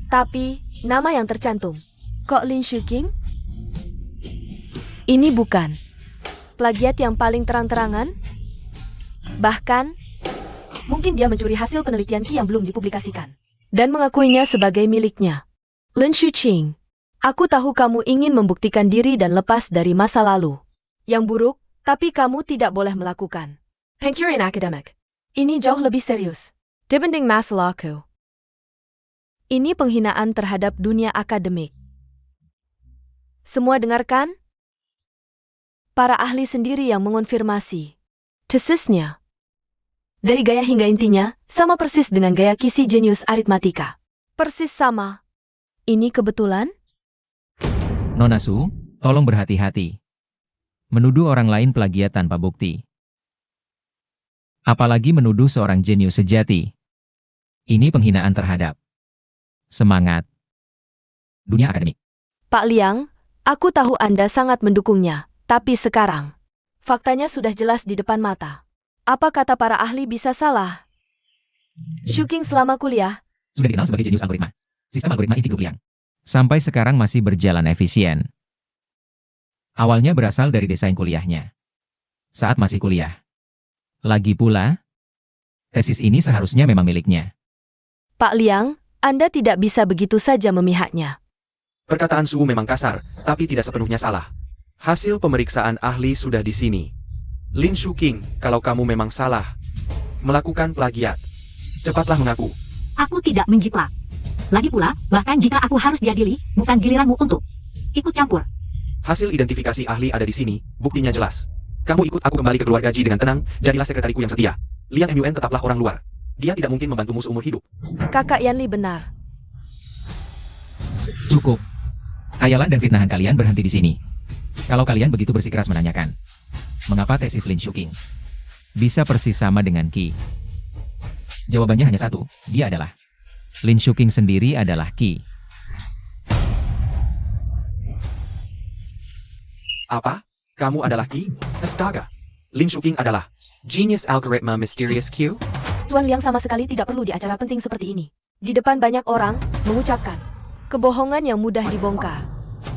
E: Tapi, nama yang tercantum. Kok Lin Shuqing? Ini bukan plagiat yang paling terang-terangan? Bahkan,
D: Mungkin dia mencuri hasil penelitian Ki yang belum dipublikasikan.
E: dan mengakuinya sebagai miliknya. Lin Shuqing, aku tahu kamu ingin membuktikan diri dan lepas dari masa lalu yang buruk, tapi kamu tidak boleh melakukan.
D: Pencurian akademik. Ini jauh lebih serius.
E: Dibanding masalahku. Ini penghinaan terhadap dunia akademik. Semua dengarkan? Para ahli sendiri yang mengonfirmasi. Tesisnya.
D: Dari gaya hingga intinya, sama persis dengan gaya Kisi jenius aritmatika.
E: Persis sama. Ini kebetulan?
F: Nona Su, tolong berhati-hati. Menuduh orang lain plagiat tanpa bukti. Apalagi menuduh seorang jenius sejati. Ini penghinaan terhadap semangat dunia akademik.
E: Pak Liang, aku tahu Anda sangat mendukungnya, tapi sekarang, faktanya sudah jelas di depan mata. Apa kata para ahli bisa salah?
D: Shuqing selama kuliah,
F: Sudah dikenal sebagai jenius algoritma. Sistem algoritma inti Liang. Sampai sekarang masih berjalan efisien. Awalnya berasal dari desain kuliahnya. Saat masih kuliah. Lagi pula, tesis ini seharusnya memang miliknya.
E: Pak Liang, Anda tidak bisa begitu saja memihaknya.
B: Perkataan Su memang kasar, tapi tidak sepenuhnya salah. Hasil pemeriksaan ahli sudah di sini. Lin Shuqing, kalau kamu memang salah melakukan plagiat, cepatlah mengaku.
A: Aku tidak menjiplak. Lagi pula, bahkan jika aku harus diadili, bukan giliranmu untuk ikut campur.
B: Hasil identifikasi ahli ada di sini, buktinya jelas. Kamu ikut aku kembali ke keluarga Ji dengan tenang, jadilah sekretariku yang setia. Liang MUN tetaplah orang luar. Dia tidak mungkin membantumu seumur hidup.
E: Kakak Yanli benar.
F: Cukup. Khayalan dan fitnahan kalian berhenti di sini. Kalau kalian begitu bersikeras menanyakan, mengapa tesis Lin Shuqing bisa persis sama dengan Ki? Jawabannya hanya satu, dia adalah Lin Shuqing sendiri adalah Ki.
B: Apa? Kamu adalah Ki? Astaga. Lin Shuqing adalah Genius Algoritma Mysterious Q?
D: Tuan Liang sama sekali tidak perlu di acara penting seperti ini.
E: Di depan banyak orang, mengucapkan kebohongan yang mudah dibongkar.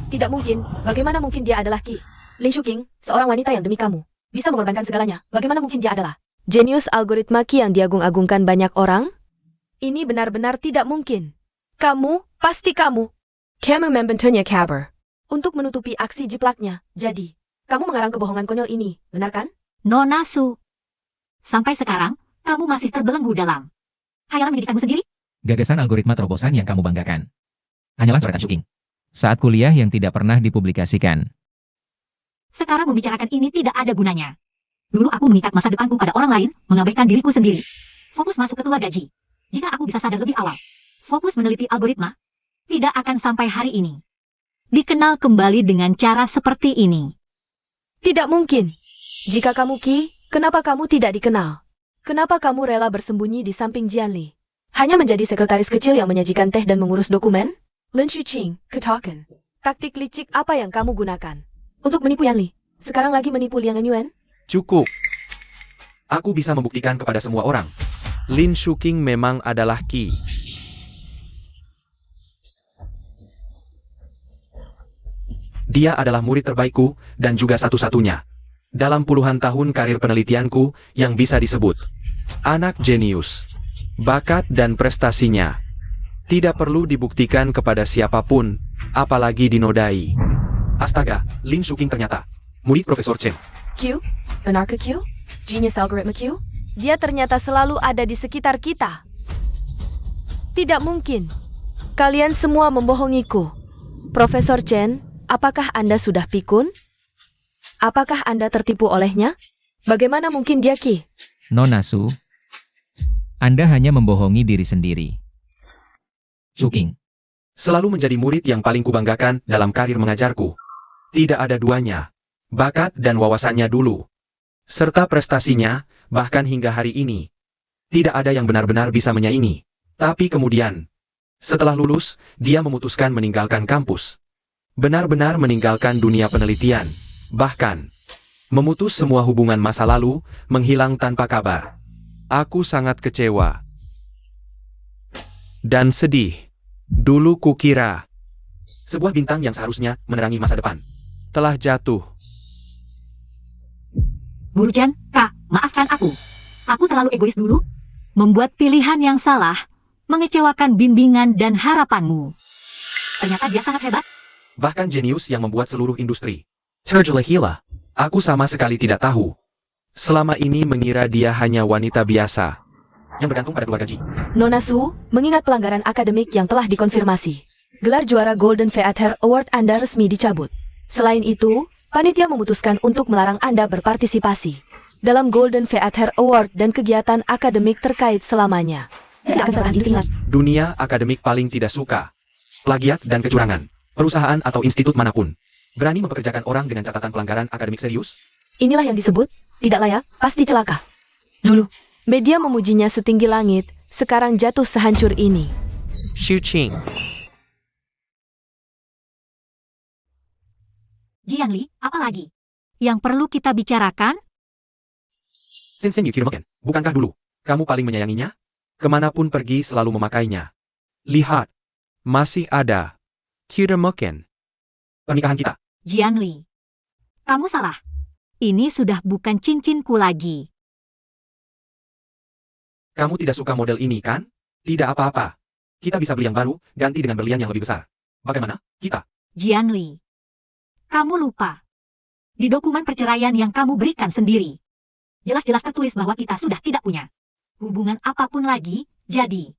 D: Tidak mungkin, bagaimana mungkin dia adalah Ki? Lin Shuqing, seorang wanita yang demi kamu bisa mengorbankan segalanya. Bagaimana mungkin dia adalah
E: Jenius algoritma Ki yang diagung-agungkan banyak orang? Ini benar-benar tidak mungkin. Kamu, pasti kamu. Kamu membantunya kabar.
D: Untuk menutupi aksi jiplaknya. Jadi, kamu mengarang kebohongan konyol ini, benar kan?
A: Nona Su. Sampai sekarang, kamu masih terbelenggu dalam khayalan pendidikanmu sendiri?
F: Gagasan algoritma terobosan yang kamu banggakan hanyalah coretan Shuking saat kuliah yang tidak pernah dipublikasikan.
A: Sekarang membicarakan ini tidak ada gunanya. Dulu aku mengikat masa depanku pada orang lain, mengabaikan diriku sendiri. Fokus masuk ke keluarga Ji. Jika aku bisa sadar lebih awal, fokus meneliti algoritma, tidak akan sampai hari ini. Dikenal kembali dengan cara seperti ini.
E: Tidak mungkin. Jika kamu Qi, kenapa kamu tidak dikenal? Kenapa kamu rela bersembunyi di samping Jianli? Hanya menjadi sekretaris kecil yang menyajikan teh dan mengurus dokumen? Lin Shuqing, ketahuan. Taktik licik apa yang kamu gunakan?
D: Untuk menipu Yanli. Sekarang lagi menipu Liang Yuan?
B: Cukup. Aku bisa membuktikan kepada semua orang. Lin Shuking memang adalah Qi. Dia adalah murid terbaikku, dan juga satu-satunya. Dalam puluhan tahun karir penelitianku, yang bisa disebut anak jenius. Bakat dan prestasinya tidak perlu dibuktikan kepada siapapun, apalagi dinodai. Astaga, Lin Shuking ternyata murid Profesor Chen.
D: Q? Benar ke Q? Genius algoritma Q?
E: Dia ternyata selalu ada di sekitar kita. Tidak mungkin. Kalian semua membohongiku. Profesor Chen, apakah Anda sudah pikun? Apakah Anda tertipu olehnya? Bagaimana mungkin dia Qi?
F: Nona Su, Anda hanya membohongi diri sendiri. Shuking,
B: Selalu menjadi murid yang paling kubanggakan dalam karir mengajarku. Tidak ada duanya. Bakat dan wawasannya dulu. Serta prestasinya, bahkan hingga hari ini. Tidak ada yang benar-benar bisa menyaingi. Tapi kemudian, setelah lulus, dia memutuskan meninggalkan kampus. Benar-benar meninggalkan dunia penelitian. Bahkan, memutus semua hubungan masa lalu, menghilang tanpa kabar. Aku sangat kecewa. Dan sedih. Dulu kukira sebuah bintang yang seharusnya menerangi masa depan telah jatuh.
A: Guru Chen, Kak, maafkan aku. Aku terlalu egois dulu. Membuat pilihan yang salah, mengecewakan bimbingan dan harapanmu. Ternyata dia sangat hebat.
B: Bahkan jenius yang membuat seluruh industri tergila-gila. Aku sama sekali tidak tahu. Selama ini mengira dia hanya wanita biasa yang bergantung pada keluarga Ji.
D: Nona Su, mengingat pelanggaran akademik yang telah dikonfirmasi, gelar juara Golden Theater Award Anda resmi dicabut. Selain itu, panitia memutuskan untuk melarang Anda berpartisipasi dalam Golden Theater Award dan kegiatan akademik terkait selamanya.
A: Tidak akan pernah diingat.
B: Dunia akademik paling tidak suka plagiat dan kecurangan. Perusahaan atau institut manapun berani mempekerjakan orang dengan catatan pelanggaran akademik serius?
D: Inilah yang disebut tidak layak, pasti celaka.
E: Dulu, media memujinya setinggi langit, sekarang jatuh sehancur ini.
B: Shuqing.
A: Jianli, apa lagi? Yang perlu kita bicarakan?
B: Sensei Kirimoken, bukankah dulu kamu paling menyayanginya? Kemanapun pergi selalu memakainya. Lihat, masih ada Kirimoken. Pernikahan kita.
A: Jianli, kamu salah. Ini sudah bukan cincinku lagi.
B: Kamu tidak suka model ini, kan? Tidak apa-apa. Kita bisa beli yang baru, ganti dengan berlian yang lebih besar. Bagaimana? Kita.
A: Jianli, kamu lupa. Di dokumen perceraian yang kamu berikan sendiri, jelas-jelas tertulis bahwa kita sudah tidak punya hubungan apapun lagi, jadi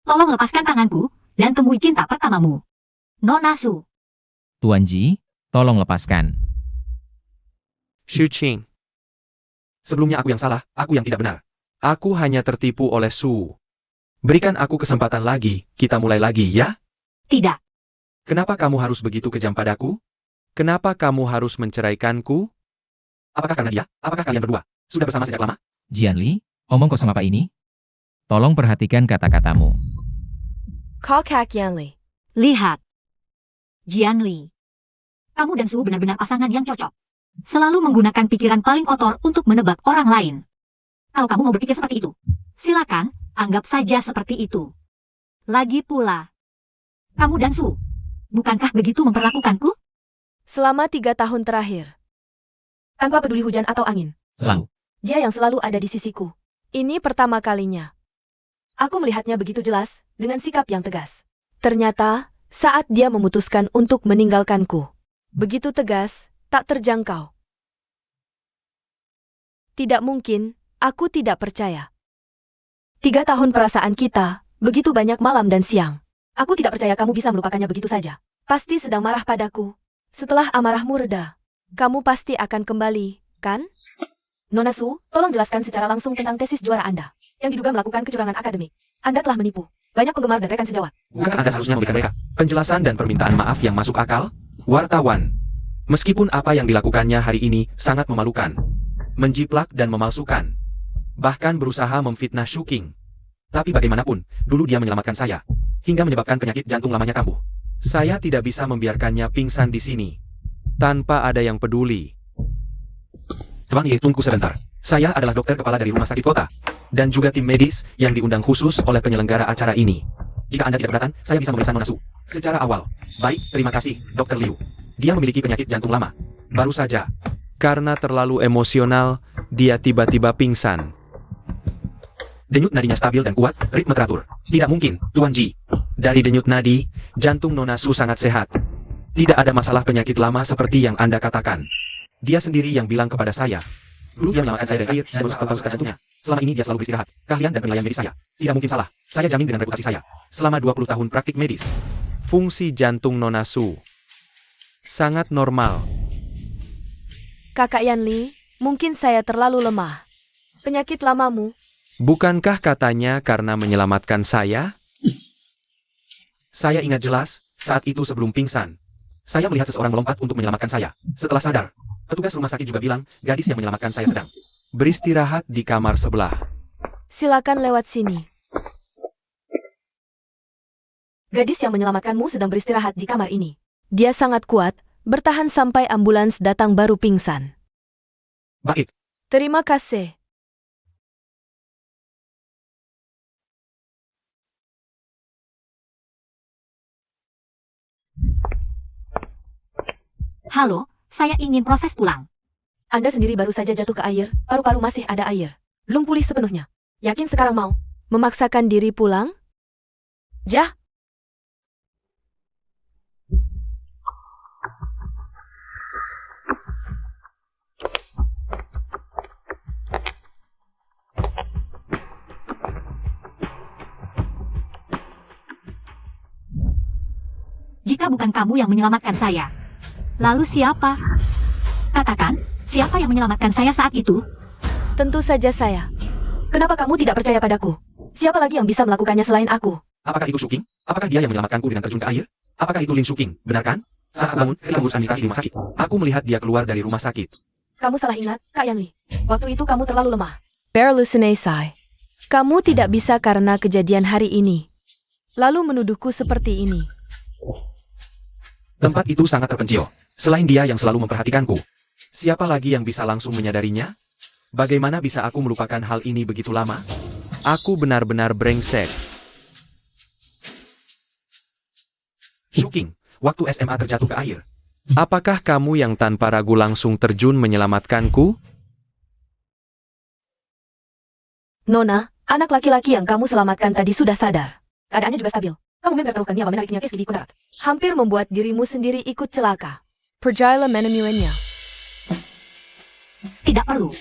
A: tolong lepaskan tanganku dan temui cinta pertamamu. Nona Su.
F: Tuan Ji, tolong lepaskan.
B: Shuqing. Sebelumnya aku yang salah, aku yang tidak benar. Aku hanya tertipu oleh Su. Berikan aku kesempatan lagi, kita mulai lagi ya?
A: Tidak.
B: Kenapa kamu harus begitu kejam padaku? Kenapa kamu harus menceraikanku? Apakah karena dia? Apakah kalian berdua sudah bersama sejak lama?
F: Jianli, omong kosong apa ini? Tolong perhatikan kata-katamu.
E: Kakak Yanli.
A: Lihat. Jianli. Kamu dan Su benar-benar pasangan yang cocok. Selalu menggunakan pikiran paling kotor untuk menebak orang lain. Kalau kamu mau berpikir seperti itu, silakan, anggap saja seperti itu. Lagi pula, kamu dan Su, bukankah begitu memperlakukanku?
E: Selama 3 tahun terakhir,
D: Tanpa peduli hujan atau angin,
F: Selalu.
D: dia yang selalu ada di sisiku.
E: ini pertama kalinya.
D: Aku melihatnya begitu jelas, dengan sikap yang tegas.
E: Ternyata, saat dia memutuskan untuk meninggalkanku. Begitu tegas, tak terjangkau. Tidak mungkin, aku tidak percaya.
D: 3 tahun perasaan kita, begitu banyak malam dan siang. Aku tidak percaya kamu bisa melupakannya begitu saja.
E: Pasti sedang marah padaku. Setelah amarahmu reda, kamu pasti akan kembali, kan?
D: Nona Su, tolong jelaskan secara langsung tentang tesis juara Anda, yang diduga melakukan kecurangan akademik. Anda telah menipu banyak penggemar dan rekan sejawat.
B: Bukan Anda seharusnya memberikan mereka penjelasan dan permintaan maaf yang masuk akal? Wartawan. Meskipun apa yang dilakukannya hari ini sangat memalukan, menjiplak dan memalsukan, bahkan berusaha memfitnah Shuking. Tapi bagaimanapun, dulu dia menyelamatkan saya, hingga menyebabkan penyakit jantung lamanya kambuh. Saya tidak bisa membiarkannya pingsan di sini, tanpa ada yang peduli. Tuan Ye, tunggu sebentar. Saya adalah dokter kepala dari rumah sakit kota, dan juga tim medis yang diundang khusus oleh penyelenggara acara ini. Jika Anda tidak keberatan, saya bisa memeriksa Nona Su secara awal. Baik, terima kasih, Dr. Liu. Dia memiliki penyakit jantung lama. Baru saja, karena terlalu emosional, dia tiba-tiba pingsan. Denyut nadinya stabil dan kuat, ritme teratur. Tidak mungkin, Tuan Ji. Dari denyut nadi, jantung Nona Su sangat sehat. Tidak ada masalah penyakit lama seperti yang Anda katakan. Dia sendiri yang bilang kepada saya. Dulu dia menyelamatkan saya dari air dan merusak pasukan jantungnya. Selama ini dia selalu beristirahat. Keahlian dan penilaian medis saya tidak mungkin salah. Saya jamin dengan reputasi saya. Selama 20 tahun praktik medis. Fungsi jantung Nona Su sangat normal.
E: Kakak Yanli, mungkin saya terlalu lemah. Penyakit lamamu,
B: Bukankah katanya karena menyelamatkan saya? Saya ingat jelas, saat itu sebelum pingsan. Saya melihat seseorang melompat untuk menyelamatkan saya. Setelah sadar, petugas rumah sakit juga bilang, gadis yang menyelamatkan saya sedang beristirahat di kamar sebelah.
E: silakan lewat sini.
D: Gadis yang menyelamatkanmu sedang beristirahat di kamar ini.
E: Dia sangat kuat, bertahan sampai ambulans datang baru pingsan.
B: Baik,
E: Terima kasih.
A: Halo, saya ingin proses pulang.
D: Anda sendiri baru saja jatuh ke air, paru-paru masih ada air. Belum pulih sepenuhnya. Yakin sekarang mau?
E: Memaksakan diri pulang? Jah,
A: Jika bukan kamu yang menyelamatkan saya, lalu siapa? Katakan, siapa yang menyelamatkan saya saat itu?
E: tentu saja saya.
D: Kenapa kamu tidak percaya padaku? Siapa lagi yang bisa melakukannya selain aku?
B: apakah itu Shuking? Apakah dia yang menyelamatkanku dengan terjun ke air? Apakah itu Lin Shuking? Benar kan? Saat aku bangun, ketika mengurus administrasi di rumah sakit, aku melihat dia keluar dari rumah sakit.
D: Kamu salah ingat, Kak Yanli. Waktu itu kamu terlalu lemah.
E: Berlusinesai. Kamu tidak bisa karena kejadian hari ini. Lalu menuduhku seperti ini.
B: Tempat itu sangat terpencil. Selain dia yang selalu memperhatikanku, siapa lagi yang bisa langsung menyadarinya? Bagaimana bisa aku melupakan hal ini begitu lama? Aku benar-benar brengsek. Shuking, waktu SMA terjatuh ke air. Apakah kamu yang tanpa ragu langsung terjun menyelamatkanku?
D: Nona, anak laki-laki yang kamu selamatkan tadi sudah sadar. Keadaannya juga stabil. Kamu memang tertaruhkan nyawa menariknya ke di Kudarat.
E: Hampir membuat dirimu sendiri ikut celaka. Perjala menemuinya.
A: Tidak perlu.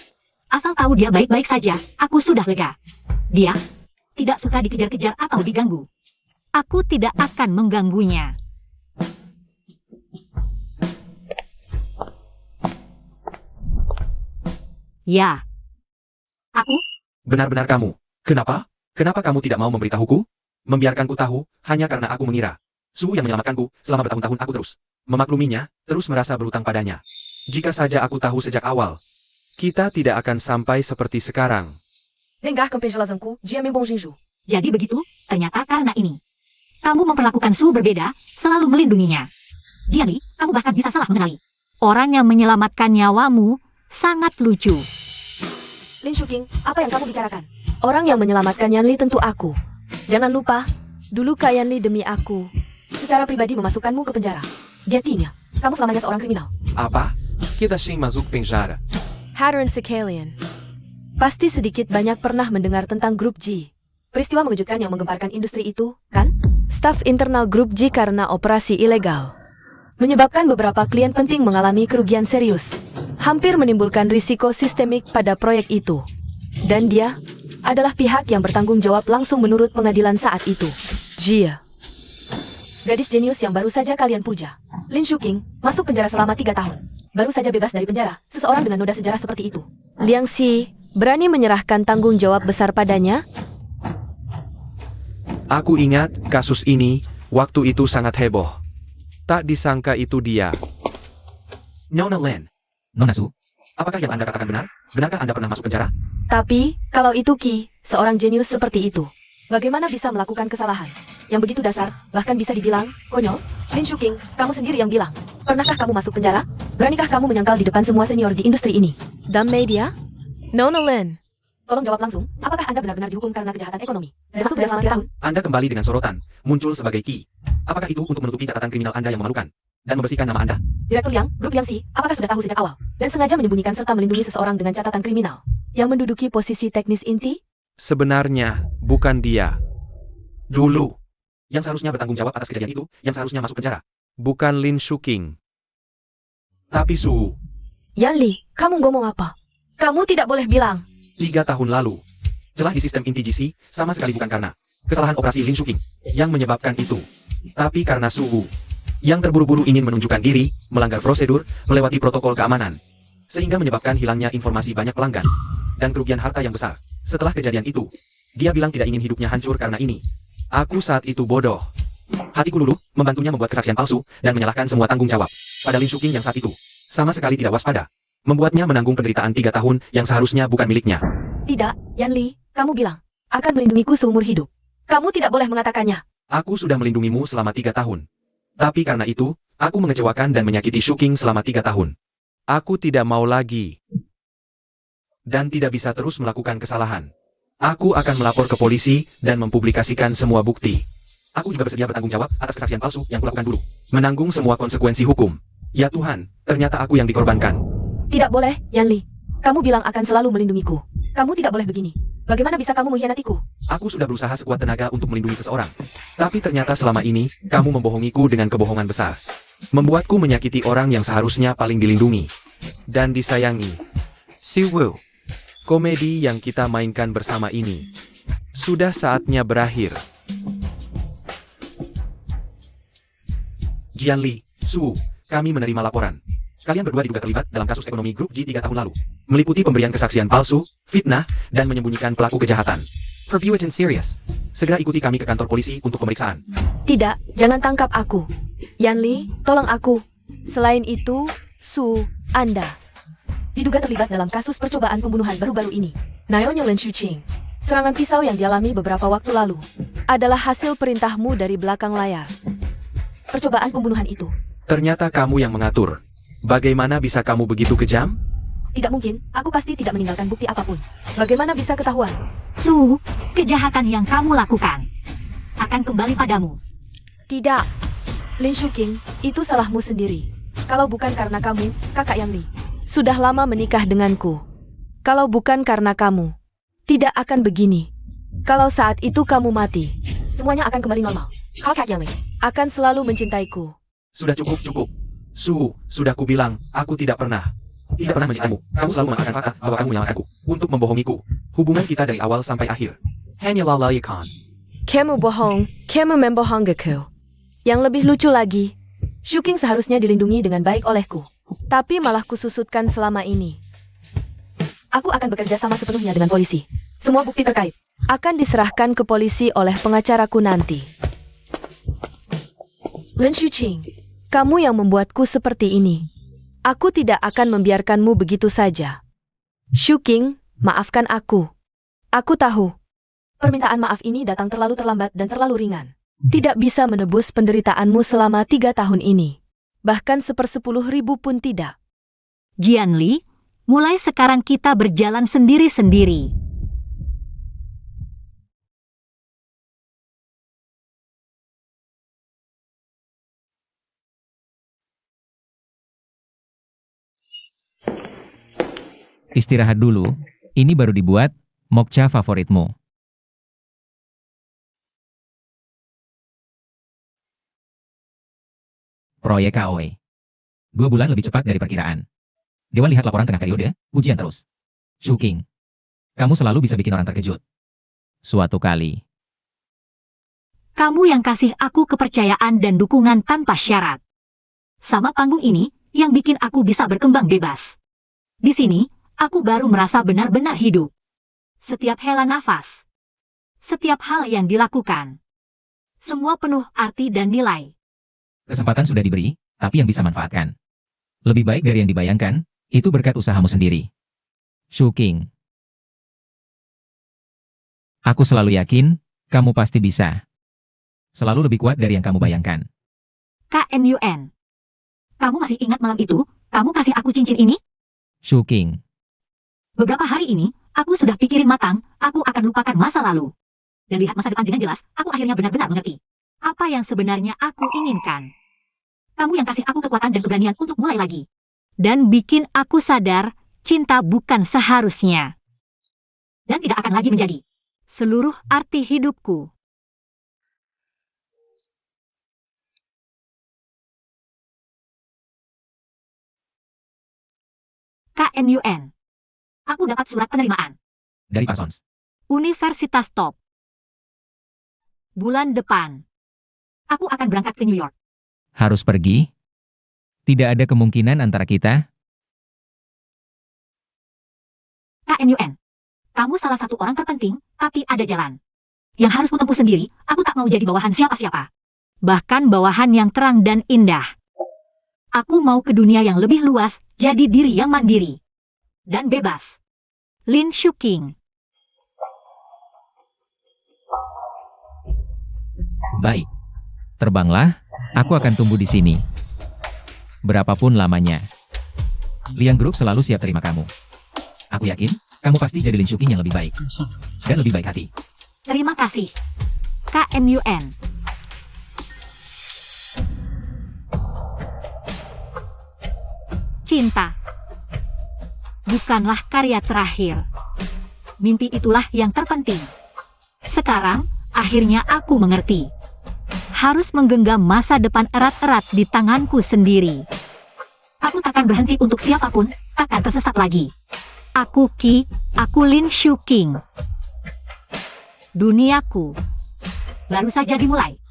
A: Asal tahu dia baik-baik saja, aku sudah lega. Dia tidak suka dikejar-kejar atau diganggu. Aku tidak akan mengganggunya. Ya. Aku?
B: Benar-benar kamu. Kenapa? Kenapa kamu tidak mau memberitahuku? Membiarkanku tahu, hanya karena aku mengira. Su yang menyelamatkanku, selama bertahun-tahun aku terus memakluminya, terus merasa berutang padanya. Jika saja aku tahu sejak awal, kita tidak akan sampai seperti sekarang.
A: Jadi begitu, ternyata karena ini. Kamu memperlakukan Su berbeda, selalu melindunginya. Jadi, kamu bahkan bisa salah mengenali. Orang yang menyelamatkan nyawamu sangat lucu.
D: Lin Shuking, apa yang kamu bicarakan?
E: Orang yang menyelamatkan Yanli tentu aku. Jangan lupa, dulu Kak Yanli demi aku.
D: Secara pribadi memasukkanmu ke penjara. Jadinya, kamu selamanya seorang kriminal.
B: Apa? Kita sing masuk penjara.
E: Hadron Sekalian. Pasti sedikit banyak pernah mendengar tentang grup G.
D: Peristiwa mengejutkan yang menggemparkan industri itu, kan?
E: staf internal grup G karena operasi ilegal. Menyebabkan beberapa klien penting mengalami kerugian serius. Hampir menimbulkan risiko sistemik pada proyek itu. Dan dia adalah pihak yang bertanggung jawab langsung menurut pengadilan saat itu. Jia. Gadis jenius yang baru saja kalian puja. Lin Shuqing, masuk penjara selama 3 tahun. Baru saja bebas dari penjara, seseorang dengan noda sejarah seperti itu. Liang Xi, berani menyerahkan tanggung jawab besar padanya?
B: Aku ingat kasus ini, waktu itu sangat heboh. Tak disangka itu dia.
C: Nona Lin,
F: Nona Su,
C: apakah yang Anda katakan benar? Benarkah Anda pernah masuk penjara?
E: Tapi, kalau itu Qi, seorang jenius seperti itu, bagaimana bisa melakukan kesalahan yang begitu dasar, bahkan bisa dibilang konyol? Lin Shuqing, kamu sendiri yang bilang. Pernahkah kamu masuk penjara? Beranikah kamu menyangkal di depan semua senior di industri ini? Dan media? Nona Lin, tolong jawab langsung, apakah Anda benar-benar dihukum karena kejahatan ekonomi? Dan masuk penjara selama 3 tahun?
C: Anda kembali dengan sorotan, muncul sebagai Qi. Apakah itu untuk menutupi catatan kriminal Anda yang memalukan? Dan membersihkan nama Anda?
E: Direktur Liang, grup Liang Xi, apakah sudah tahu sejak awal? Dan sengaja menyembunyikan serta melindungi seseorang dengan catatan kriminal yang menduduki posisi teknis inti?
B: Sebenarnya, bukan dia. Dulu,
C: Yang seharusnya bertanggung jawab atas kejadian itu, yang seharusnya masuk penjara.
B: bukan Lin Shuqing.
C: Tapi Su,
E: Yan Li, kamu ngomong apa? Kamu tidak boleh bilang.
C: 3 tahun lalu, celah di sistem inti GC sama sekali bukan karena kesalahan operasi Lin Shuqing yang menyebabkan itu. Tapi karena Su yang terburu-buru ingin menunjukkan diri, melanggar prosedur, melewati protokol keamanan, sehingga menyebabkan hilangnya informasi banyak pelanggan dan kerugian harta yang besar. Setelah kejadian itu, dia bilang tidak ingin hidupnya hancur karena ini.
B: Aku saat itu bodoh.
C: Hatiku luluh, membantunya membuat kesaksian palsu, dan menyalahkan semua tanggung jawab pada Lin Shuqing yang saat itu sama sekali tidak waspada. Membuatnya menanggung penderitaan 3 tahun yang seharusnya bukan miliknya.
E: Tidak, Yan Li, kamu bilang akan melindungiku seumur hidup. Kamu tidak boleh mengatakannya.
C: Aku sudah melindungimu selama 3 tahun. Tapi karena itu, aku mengecewakan dan menyakiti Shuqing selama 3 tahun.
B: Aku tidak mau lagi. Dan tidak bisa terus melakukan kesalahan. Aku akan melapor ke polisi dan mempublikasikan semua bukti.
C: Aku juga bersedia bertanggung jawab atas kesaksian palsu yang kulakukan dulu. Menanggung semua konsekuensi hukum. Ya Tuhan, ternyata aku yang dikorbankan.
E: Tidak boleh, Yan Li. Kamu bilang akan selalu melindungiku. Kamu tidak boleh begini. Bagaimana bisa kamu mengkhianatiku?
C: Aku sudah berusaha sekuat tenaga untuk melindungi seseorang. Tapi ternyata selama ini, kamu membohongiku dengan kebohongan besar.
B: Membuatku menyakiti orang yang seharusnya paling dilindungi dan disayangi. Si Wu, komedi yang kita mainkan bersama ini sudah saatnya berakhir.
C: Jian Li, Su, kami menerima laporan. Kalian berdua diduga terlibat dalam kasus ekonomi grup G 3 tahun lalu. Meliputi pemberian kesaksian palsu, fitnah, dan menyembunyikan pelaku kejahatan. Review it in serious. Segera ikuti kami ke kantor polisi untuk pemeriksaan.
E: Tidak, jangan tangkap aku. Yan Li, tolong aku. Selain itu, Su, Anda diduga terlibat dalam kasus percobaan pembunuhan baru-baru ini. Naonya Lin Shuqing. Serangan pisau yang dialami beberapa waktu lalu adalah hasil perintahmu dari belakang layar. Percobaan pembunuhan itu.
B: Ternyata kamu yang mengatur. Bagaimana bisa kamu begitu kejam?
E: Tidak mungkin, aku pasti tidak meninggalkan bukti apapun. Bagaimana bisa ketahuan?
A: Su, kejahatan yang kamu lakukan akan kembali padamu.
E: Tidak. Lin Shuqing, itu salahmu sendiri. Kalau bukan karena kamu, kakak Yan Li sudah lama menikah denganku. Kalau bukan karena kamu, tidak akan begini. Kalau saat itu kamu mati, semuanya akan kembali normal. Kakak Yan Li akan selalu mencintaiku.
C: Sudah cukup, cukup. Su, sudah kubilang, aku tidak pernah mencintaimu. Kamu selalu mengatakan fakta bahwa kamu menyalahkanku untuk membohongiku. Hubungan kita dari awal sampai akhir. Hanya lalayakan.
E: Kamu bohong, kamu membohongku. Yang lebih lucu lagi, Shuqing seharusnya dilindungi dengan baik olehku. Tapi malah kususutkan selama ini. Aku akan bekerja sama sepenuhnya dengan polisi. Semua bukti terkait akan diserahkan ke polisi oleh pengacaraku nanti. Lin Shuqing, kamu yang membuatku seperti ini. Aku tidak akan membiarkanmu begitu saja. Shuqing, maafkan aku. Aku tahu. Permintaan maaf ini datang terlalu terlambat dan terlalu ringan. Tidak bisa menebus penderitaanmu selama 3 tahun ini. Bahkan 1/10.000 pun tidak.
A: Jian Li, mulai sekarang kita berjalan sendiri-sendiri.
F: Istirahat dulu, ini baru dibuat, mokcha favoritmu. Proyek KOE. 2 bulan lebih cepat dari perkiraan. Dewan lihat laporan tengah periode, ujian terus. Shuking. Kamu selalu bisa bikin orang terkejut. Suatu kali.
A: Kamu yang kasih aku kepercayaan dan dukungan tanpa syarat. Sama panggung ini, yang bikin aku bisa berkembang bebas. Di sini, aku baru merasa benar-benar hidup. Setiap hela nafas. Setiap hal yang dilakukan. Semua penuh arti dan nilai.
F: Kesempatan sudah diberi, tapi yang bisa manfaatkan. Lebih baik dari yang dibayangkan, itu berkat usahamu sendiri. Shuking. Aku selalu yakin, kamu pasti bisa. Selalu lebih kuat dari yang kamu bayangkan.
A: KMUN. Kamu masih ingat malam itu, kamu kasih aku cincin ini?
F: Shuking.
A: Beberapa hari ini, aku sudah pikirin matang, aku akan lupakan masa lalu. Dan lihat masa depan dengan jelas, aku akhirnya benar-benar mengerti. Apa yang sebenarnya aku inginkan. Kamu yang kasih aku kekuatan dan keberanian untuk mulai lagi. Dan bikin aku sadar, cinta bukan seharusnya. Dan tidak akan lagi menjadi seluruh arti hidupku. KMUN. Aku dapat surat penerimaan.
F: Dari Parsons.
A: Universitas Top. Bulan depan. Aku akan berangkat ke New York.
F: Harus pergi? Tidak ada kemungkinan antara kita?
A: KMUN. Kamu salah satu orang terpenting, tapi ada jalan. Yang harus kutempuh sendiri, aku tak mau jadi bawahan siapa-siapa. Bahkan bawahan yang terang dan indah. Aku mau ke dunia yang lebih luas, jadi diri yang mandiri. Dan bebas. Lin Shuking.
F: Baik. Terbanglah, aku akan tunggu di sini. Berapapun lamanya. Liang Group selalu siap terima kamu. Aku yakin, kamu pasti jadi Lin Shuking yang lebih baik. Dan lebih baik hati.
A: Terima kasih. KMUN. Cinta. Bukanlah karya terakhir. Mimpi itulah yang terpenting. Sekarang, akhirnya aku mengerti. Harus menggenggam masa depan erat-erat di tanganku sendiri. Aku takkan berhenti untuk siapapun, takkan tersesat lagi. Aku Lin Shuking. Duniaku baru saja dimulai.